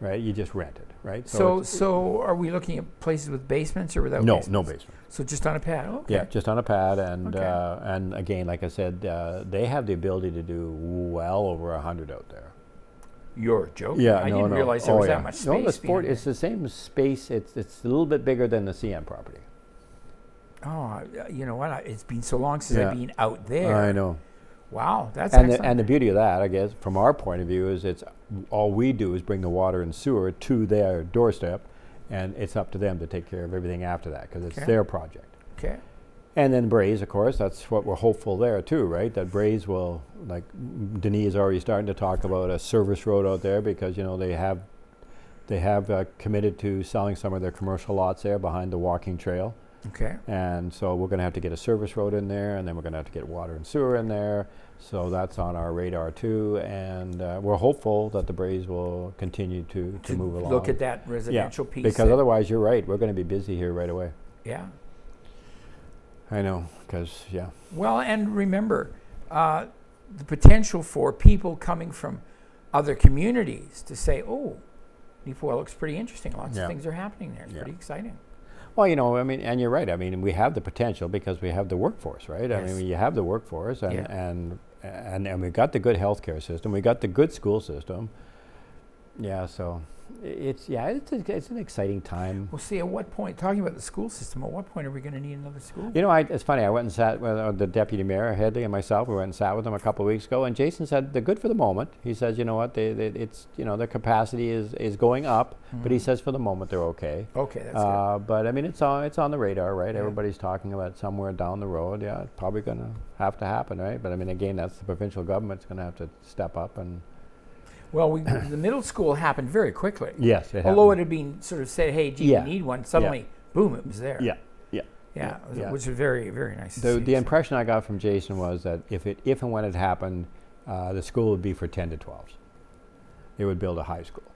right? You just rent it, right? So are we looking at places with basements or without no, basements? no basement. So just on a pad? Okay. Yeah, just on a pad. And Okay. and again, like I said, they have the ability to do well over 100 out there. You're joking. Yeah, I no, didn't no. realize there Oh, was yeah. that much space. No, it's behind it's the same space. It's a little bit bigger than the CN property. Oh, you know what? It's been so long since Yeah. I've been out there. I know. Wow, that's And excellent. the beauty of that, I guess, from our point of view, is it's all we do is bring the water and sewer to their doorstep, and it's up to them to take care of everything after that, because it's Okay. their project. Okay. And then Braze, of course, that's what we're hopeful there too, right? That Braze will, like Denis is already starting to talk about a service road out there, because they have committed to selling some of their commercial lots there behind the walking trail. Okay. And so we're going to have to get a service road in there, and then we're going to have to get water and sewer in there. So that's on our radar too, and we're hopeful that the Braze will continue to move along. Look at that residential piece. Because otherwise, you're right, we're going to be busy here right away. Yeah. I know, because, yeah. Well, and remember, the potential for people coming from other communities to say, oh, Neepawa looks pretty interesting. Lots Yeah. of things are happening there. It's Yeah. pretty exciting. Well, I mean, and you're right. I mean, we have the potential because we have the workforce, right? I Yes. mean, you have the workforce, and, Yeah. and we've got the good healthcare system. We got the good school system. Yeah, so it's an exciting time. Well, see, at what point, talking about the school system, at what point are we going to need another school? It's funny. I went and sat with the deputy mayor, Headley, and myself. We went and sat with them a couple of weeks ago, and Jason said they're good for the moment. He says, you know what, it's their capacity is going up, but he says for the moment they're okay. Okay, that's good. But I mean, it's on the radar, right? Yeah. Everybody's talking about somewhere down the road. Yeah, it's probably going to have to happen, right? But I mean, again, that's the provincial government's going to have to step up and. Well, the middle school happened very quickly. Yes, it Although it happened. had been sort of said, hey, gee, Yeah. you need one, suddenly, boom, it was there. Yeah. Yeah, Yeah. which was very, very nice to The see. impression I got from Jason was that if and when it happened, the school would be for 10 to 12s. They would build a high school,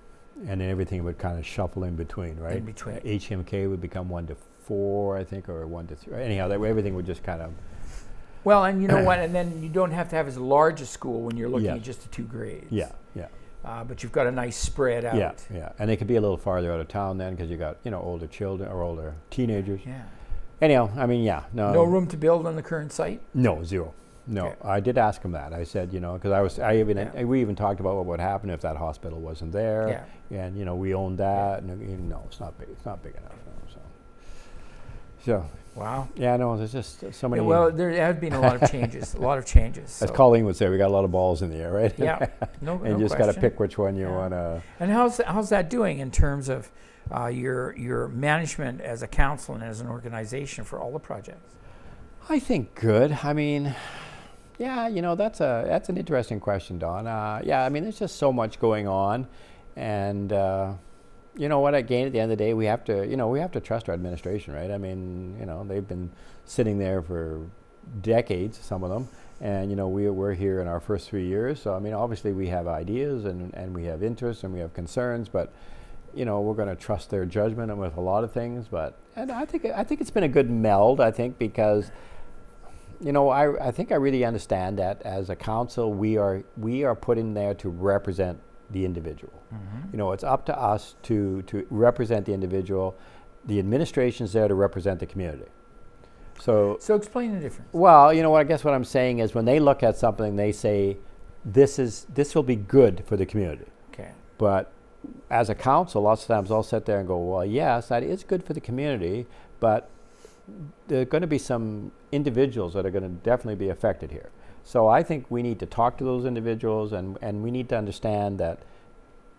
and then everything would kind of shuffle in between, right? In between. HMK would become 1 to 4, I think, or 1 to 3. Anyhow, that way everything would just kind of. Well, and you know what? And then you don't have to have as large a school when you're looking Yeah. at just the 2 grades. Yeah. But you've got a nice spread out. Yeah, and they could be a little farther out of town then, because you got older children or older teenagers. Yeah. Anyhow, I mean, No room to build on the current site? No, zero. No, Okay. I did ask him that. I said, because we even talked about what would happen if that hospital wasn't there. Yeah. And we owned that. And no, it's not big. It's not big enough. No, so. Wow. Yeah, no, there's just so many. Yeah, well, there have been a lot of changes. As So. Colleen would say, we got a lot of balls in the air, right? Yeah. No, and no you just got to question. pick which one you Yeah. want to. And how's that doing in terms of your management as a council and as an organization for all the projects? I think good. I mean, yeah, that's an interesting question, Don. Yeah, I mean, there's just so much going on, and you know what? Again, at the end of the day, we have to trust our administration, right? I mean, they've been sitting there for decades, some of them, and we're here in our first 3 years. So I mean, obviously we have ideas and we have interests and we have concerns, but we're going to trust their judgment and with a lot of things. And I think it's been a good meld. I think because. I think I really understand that as a council, we are put in there to represent the individual. Mm-hmm. It's up to us to represent the individual. The administration's there to represent the community. So explain the difference. Well, I guess what I'm saying is when they look at something, they say, this will be good for the community. Okay. But as a council, lots of times I'll sit there and go, well, yes, that is good for the community, but there are going to be some individuals that are going to definitely be affected here. So I think we need to talk to those individuals, and we need to understand that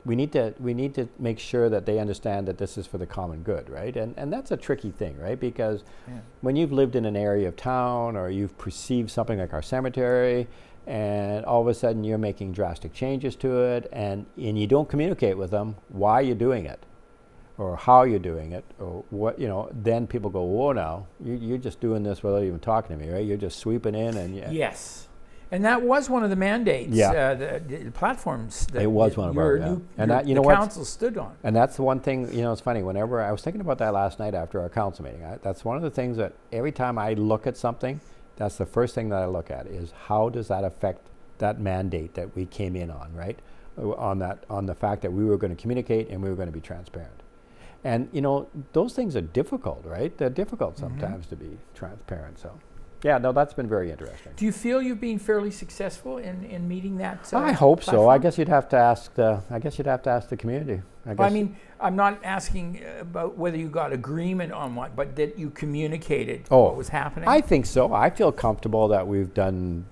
we need to make sure that they understand that this is for the common good, right? And that's a tricky thing, right? Because when you've lived in an area of town or you've perceived something like our cemetery, and all of a sudden you're making drastic changes to it, and you don't communicate with them why you're doing it. or how you're doing it, or what, then people go, whoa, now, you're just doing this without even talking to me, right? You're just sweeping in and Yes. And that was one of the mandates, the platforms that it was one of our, and that, the council stood on. And that's the one thing, it's funny, whenever I was thinking about that last night after our council meeting, that's one of the things that every time I look at something, that's the first thing that I look at is how does that affect that mandate that we came in on, right? On the fact that we were going to communicate and we were going to be transparent. And, those things are difficult, right? They're difficult sometimes to be transparent, so. Yeah, no, that's been very interesting. Do you feel you've been fairly successful in meeting that? I hope platform? so. I guess you'd have to ask the community. I mean, I'm not asking about whether you got agreement on what, but that you communicated what was happening. I think so. I feel comfortable that we've done,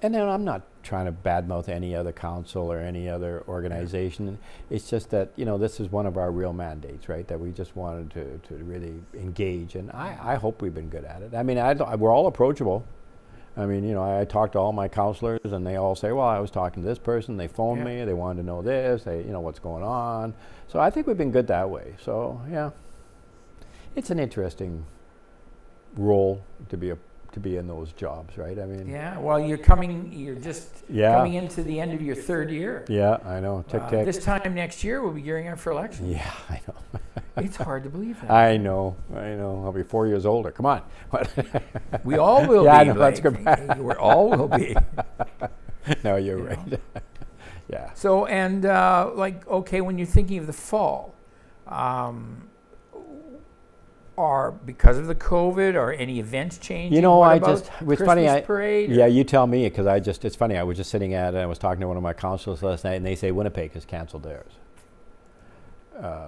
and then I'm not trying to badmouth any other council or any other organization. It's just that this is one of our real mandates, right? That we just wanted to really engage, and I hope we've been good at it. I mean, we're all approachable. I mean, I talk to all my councilors, and they all say, "Well, I was talking to this person. They phoned me. They wanted to know this. They, what's going on." So I think we've been good that way. So yeah, it's an interesting role to be in those jobs, right? I mean, well, you're just coming into the end of your third year. Yeah, I know. Tick, tick. This time next year, we'll be gearing up for election. Yeah, I know. It's hard to believe that. I know. I'll be 4 years older. Come on. We all will be. I know, that's good. We all will be. No, you're right. Yeah. So, and when you're thinking of the fall, are because of the COVID or any events changing? It's funny. Parade? Yeah, you tell me, because it's funny. I was just sitting and I was talking to one of my councilors last night, and they say Winnipeg has canceled theirs.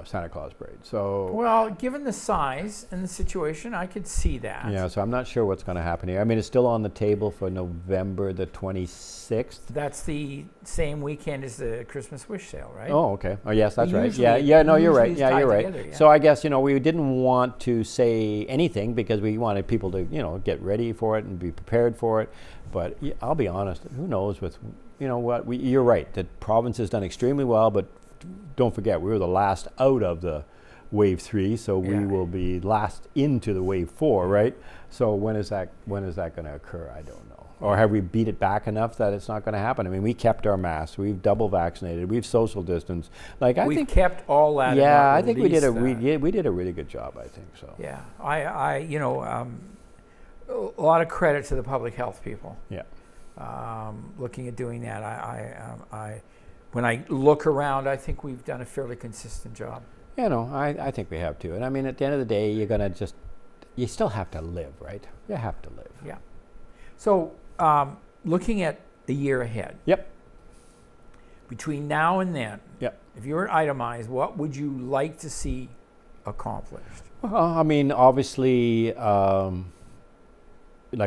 Santa Claus parade. So well, given the size and the situation, I could see that. Yeah, so I'm not sure what's going to happen here. I mean, it's still on the table for November the 26th. That's the same weekend as the Christmas wish sale, right? Oh, okay. Oh, yes, that's right. Yeah. No, you're right. Yeah, you're right. Together, yeah. So I guess we didn't want to say anything because we wanted people to get ready for it and be prepared for it. But I'll be honest. Who knows? With what you're right. The province has done extremely well, but don't forget, we were the last out of the wave 3, so we will be last into the wave 4, right? So when is that going to occur? I don't know. Or have we beat it back enough that it's not going to happen? I mean, we kept our masks, we've double vaccinated, we've social distanced. We've kept all that. Yeah, I think we did a really good job. I think so. Yeah, a lot of credit to the public health people. Yeah. Looking at doing that, when I look around, I think we've done a fairly consistent job. I think we have to. And I mean, at the end of the day, you still have to live, right? You have to live. Yeah. So, looking at the year ahead. Yep. Between now and then. Yep. If you were to itemize, what would you like to see accomplished? Well, I mean, obviously, like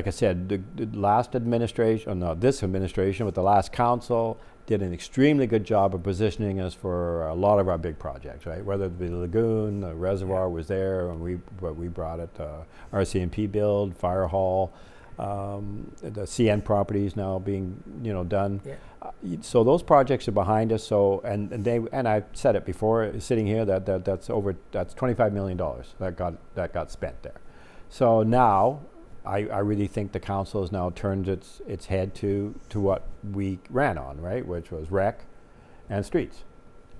I said, the last administration, this administration with the last council did an extremely good job of positioning us for a lot of our big projects, right? Whether it be the lagoon, the reservoir was there, and we brought it, RCMP build, fire hall, the CN properties now being done. Yeah. So those projects are behind us. So and I said it before sitting here that's $25 million that got spent there. So now. I really think the council has now turned its head to what we ran on, right, which was rec and streets.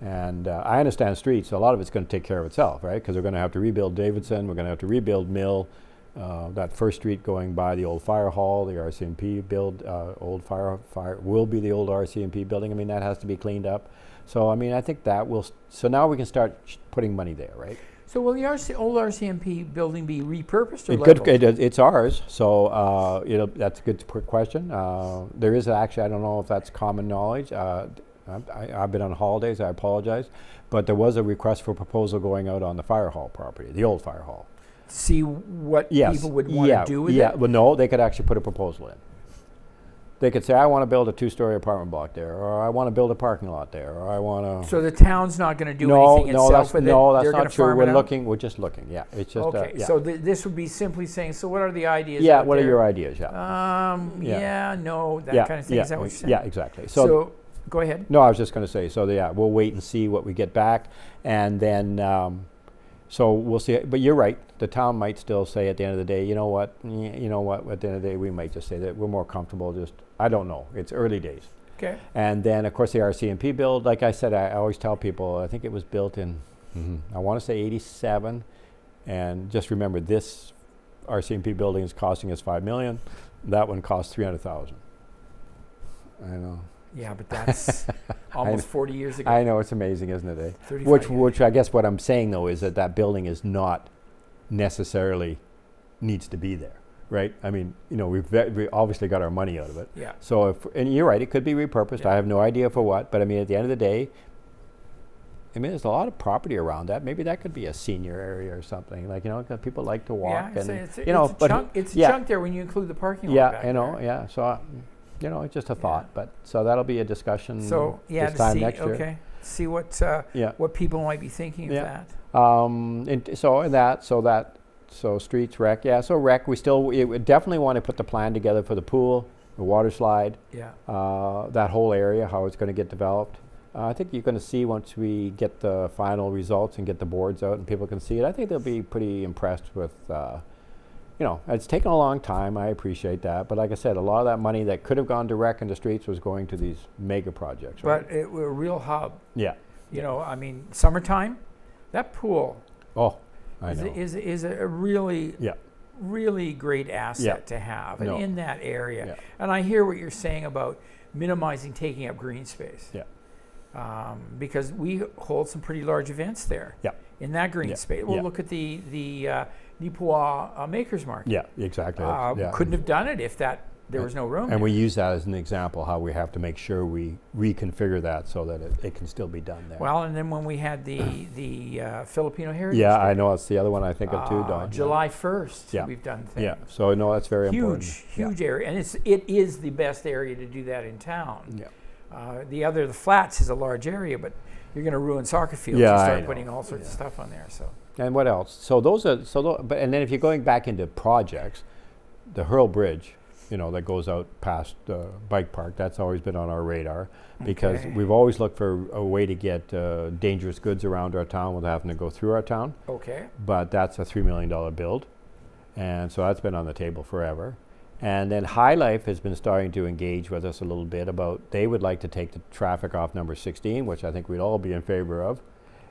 And I understand streets, a lot of it's going to take care of itself, right, because we're going to have to rebuild Davidson, we're going to have to rebuild Mill, that first street going by the old fire hall, the RCMP build, old fire will be the old RCMP building. I mean, that has to be cleaned up. So, I mean, I think that will, so now we can start putting money there, right? So will the old RCMP building be repurposed or leveled? It's ours, so that's a good question. There is actually, I don't know if that's common knowledge. I've been on holidays, I apologize, but there was a request for proposal going out on the fire hall property, the old fire hall. See what people would want to do with it? Yeah, well, no, they could actually put a proposal in. They could say, I want to build a 2-story apartment block there, or I want to build a parking lot there, or I want to... So the town's not going to do anything itself with it? No, that's not true. We're just looking, yeah. It's just, okay, so this would be simply saying, so what are the ideas Yeah, out what there? are your ideas, that kind of thing. Is that what you're saying? Yeah, exactly. So go ahead. No, I was just going to say, we'll wait and see what we get back, and then So we'll see. But you're right. The town might still say at the end of the day, you know what? At the end of the day, we might just say that we're more comfortable. I don't know. It's early days. Okay. And then, of course, the RCMP build. Like I said, I always tell people, I think it was built in, I want to say 87. And just remember, this RCMP building is costing us $5 million. That one cost $300,000. I know. Yeah, but that's almost 40 years ago. I know, it's amazing, isn't it? Eh? 35 years. Which I guess what I'm saying though is that building is not necessarily needs to be there, right? I mean, we obviously got our money out of it. Yeah. So and you're right, it could be repurposed. Yeah. I have no idea for what, but I mean, at the end of the day, I mean, there's a lot of property around that. Maybe that could be a senior area or something. Like, 'cause people like to walk. Yeah, and it's a chunk. It's a chunk there when you include the parking lot. Yeah, back there. there. Yeah. So, it's just a thought. But so that'll be a discussion. So this to time see, next year. okay, see what what people might be thinking of that. So streets, rec. Yeah. So rec. We would definitely want to put the plan together for the pool, the water slide. Yeah. That whole area, how it's going to get developed. I think you're going to see once we get the final results and get the boards out and people can see it. I think they'll be pretty impressed with. It's taken a long time. I appreciate that, but like I said, a lot of that money that could have gone to rec and the streets was going to these mega projects. Right? But it was a real hub. Yeah. I mean, summertime, that pool. Oh, I know. Is a really. Yeah. Really great asset to have, and in that area. Yeah. And I hear what you're saying about minimizing taking up green space. Yeah. Because we hold some pretty large events there. Yeah. In that green space. Well, look at the Neepawa Makers Market. Yeah, exactly. Couldn't have done it if there was no room. And there. we use that as an example how we have to make sure we reconfigure that so that it can still be done there. Well, and then when we had the Filipino Heritage Day, I know it's the other one I think of too, Don. July 1st, we've done things. Yeah, so that's very important. Huge area, and it is the best area to do that in town. Yeah. The flats is a large area, but you're going to ruin soccer fields. Yeah, you start putting all sorts of stuff on there. So. And what else? So and then if you're going back into projects, the Hurl Bridge, that goes out past the bike park, that's always been on our radar because we've always looked for a way to get dangerous goods around our town without having to go through our town. Okay. But that's a $3 million build, and so that's been on the table forever. And then High Life has been starting to engage with us a little bit about they would like to take the traffic off number 16, which I think we'd all be in favor of,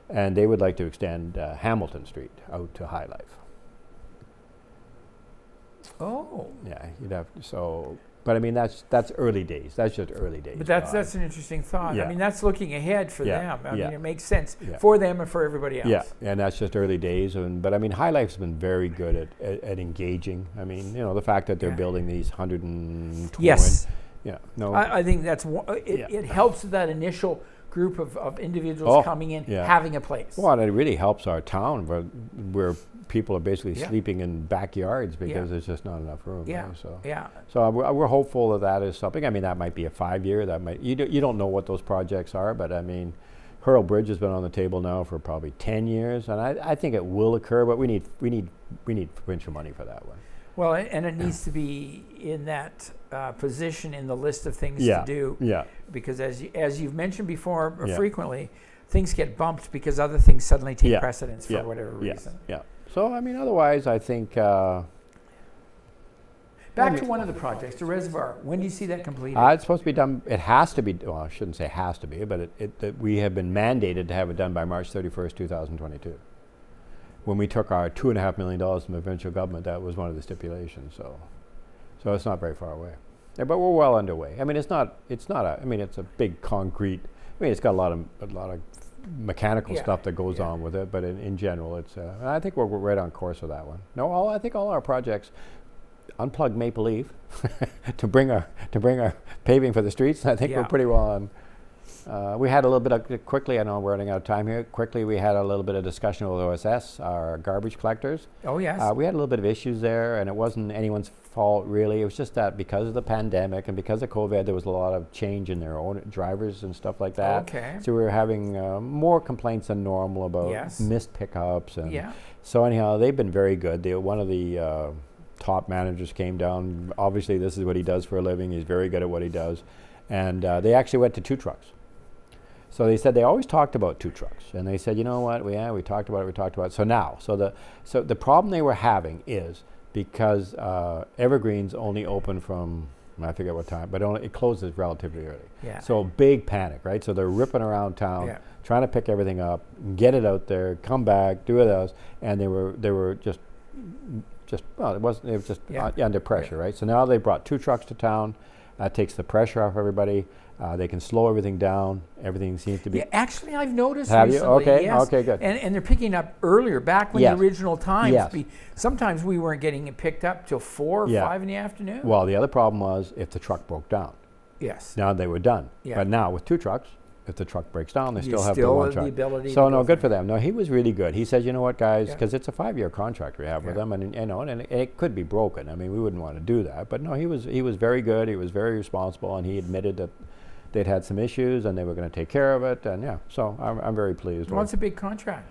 and they would like to extend Hamilton Street out to High Life. Oh. Yeah, you'd have but I mean that's early days. That's just early days. But that's an interesting thought. Yeah. I mean that's looking ahead for them. I mean it makes sense Yeah. for them and for everybody else. Yeah, and that's just early days. But I mean High Life's been very good at engaging. I mean the fact that they're building these 120. Yes. Yeah. No. I think that's it helps that initial group of individuals coming in having a place. Well, and it really helps our town where people are basically sleeping in backyards because there's just not enough room. Yeah. So we're hopeful that is something. I mean, that might be a 5-year. That might you don't know what those projects are, but I mean, Hurl Bridge has been on the table now for probably 10 years, and I think it will occur, but we need provincial money for that one. Well, and it needs to be in that position in the list of things to do. Yeah. Because as you've mentioned before frequently, things get bumped because other things suddenly take precedence for whatever reason. Yeah. So I mean, otherwise, I think. Back to one of the projects, the Reservoir. When do you see that completed? It's supposed to be done. It has to be. Well, I shouldn't say has to be, but we have been mandated to have it done by March 31st, 2022. When we took our $2.5 million from the provincial government, that was one of the stipulations. So it's not very far away. Yeah, but we're well underway. I mean, it's not a. I mean, it's a big concrete. I mean, it's got a lot of mechanical stuff that goes on with it, but in general, it's. I think we're right on course with that one. No, I think all our projects. Unplug Maple Leaf to bring our paving for the streets. I think we're pretty well on. We had a little bit of quickly. I know we're running out of time here. Quickly, we had a little bit of discussion with OSS, our garbage collectors. Oh yes. We had a little bit of issues there, and it wasn't anyone's fault really. It was just that because of the pandemic and because of COVID, there was a lot of change in their own drivers and stuff like that. Okay. So we were having more complaints than normal about missed pickups, and so anyhow, they've been very good. One of the top managers came down. Obviously, this is what he does for a living. He's very good at what he does, and they actually went to 2 trucks. So they said they always talked about 2 trucks, and they said, you know what, we talked about it. So the problem they were having is because Evergreen's only open from, I forget what time, but it closes relatively early. Yeah. So big panic, right? So they're ripping around town, trying to pick everything up, get it out there, come back, do it else, and they were just well, it was just under pressure, right? So now they brought 2 trucks to town. That takes the pressure off everybody. They can slow everything down. Everything seems to be. Yeah, actually, I've noticed Have recently. you? Okay. Yes. Okay. Good. And they're picking up earlier. Back when Yes. the original times, Yes. Sometimes we weren't getting it picked up till 4 or 5 in the afternoon. Well, the other problem was if the truck broke down. Yes. Now they were done. Yeah. But now with 2 trucks, if the truck breaks down, they You still have the still 1 have truck. the ability So to no, go good for for them. No, he was really good. He says, you know what, guys, because it's a 5-year contract we have with Yeah. them, and and it could be broken. I mean, we wouldn't want to do that. But no, he was very good. He was very responsible, and he admitted that they'd had some issues and they were going to take care of it. And so I'm very pleased. Well, it's a big contract.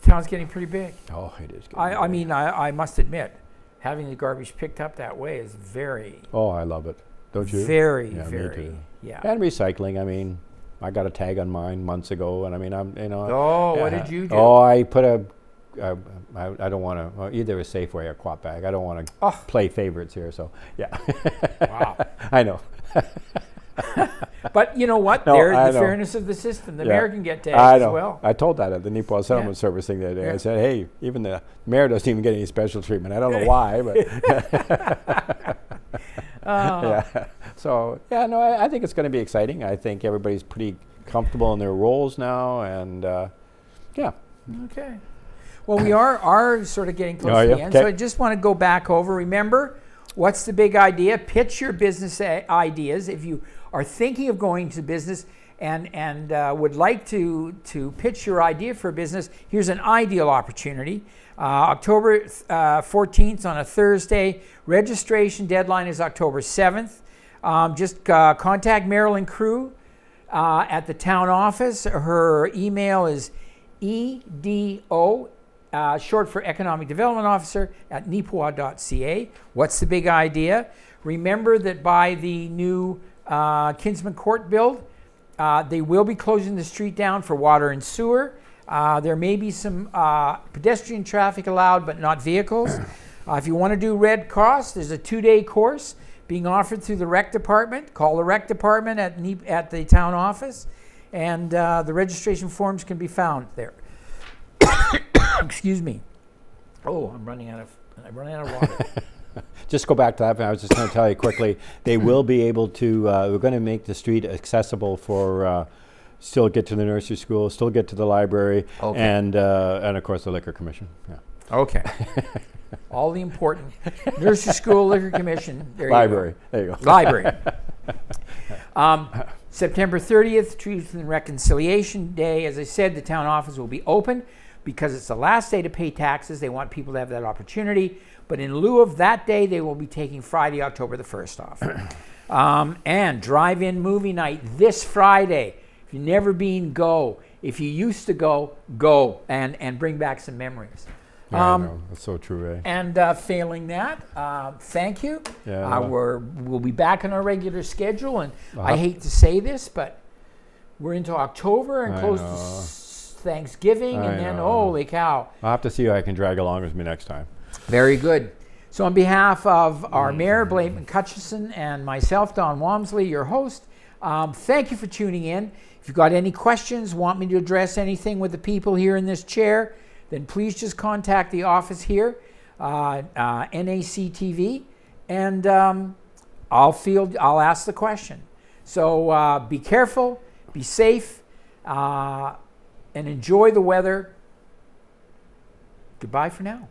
The town's getting pretty big. Oh, it is. I mean, I must admit, having the garbage picked up that way is very. Oh, I love it. Don't you? Very, Yeah, me very. too. Yeah. And recycling. I mean, I got a tag on mine months ago, and I mean, Oh, what did you do? Oh, I put I don't want to, either a Safeway or Quat bag. I don't want to play favorites here, so yeah. Wow. I know. But you know what? No, The I know. fairness of the system. The Yeah. mayor can get tagged I know. as well. I told that at the Neepawa Settlement Service thing the other day. Yeah. I said, hey, even the mayor doesn't even get any special treatment. I don't know why, but. Yeah. So, no, I think it's going to be exciting. I think everybody's pretty comfortable in their roles now, and yeah. Okay. Well, we are sort of getting close to the end, so I just want to go back over. Remember, what's the big idea? Pitch your business ideas. If you are thinking of going to business and would like to pitch your idea for a business, here's an ideal opportunity. October 14th on a Thursday. Registration deadline is October 7th. Just contact Marilyn Crew at the town office. Her email is EDO, short for Economic Development Officer, at neepawa.ca. What's the big idea? Remember that by the new Kinsmen Court build, they will be closing the street down for water and sewer. There may be some pedestrian traffic allowed, but not vehicles. If you want to do Red Cross, there's a 2-day course being offered through the rec department. Call the rec department at the town office, and the registration forms can be found there. Excuse me. Oh, I'm running out of water. Just go back to that. I was just going to tell you quickly. They will be able to. We're going to make the street accessible for. Still get to the nursery school. Still get to the library. Okay. And of course the liquor commission. Yeah. Okay. All the important nursery school, liquor commission. There Library. You go. There you go. Library. September 30th, Truth and Reconciliation Day. As I said, the town office will be open because it's the last day to pay taxes. They want people to have that opportunity. But in lieu of that day, they will be taking Friday, October the 1st off. And drive-in movie night this Friday. If you've never been, go. If you used to go, go and bring back some memories. Yeah, I know. That's so true, eh? And failing that, thank you. Yeah, we'll be back on our regular schedule, and I hate to say this, but we're into October and close to Thanksgiving, and then holy cow. I'll have to see who I can drag along with me next time. Very good. So on behalf of our Mayor, Blake McCutcheon, and myself, Don Walmsley, your host, thank you for tuning in. If you've got any questions, want me to address anything with the people here in this chair, then please just contact the office here, NACTV, and I'll ask the question. So be careful, be safe, and enjoy the weather. Goodbye for now.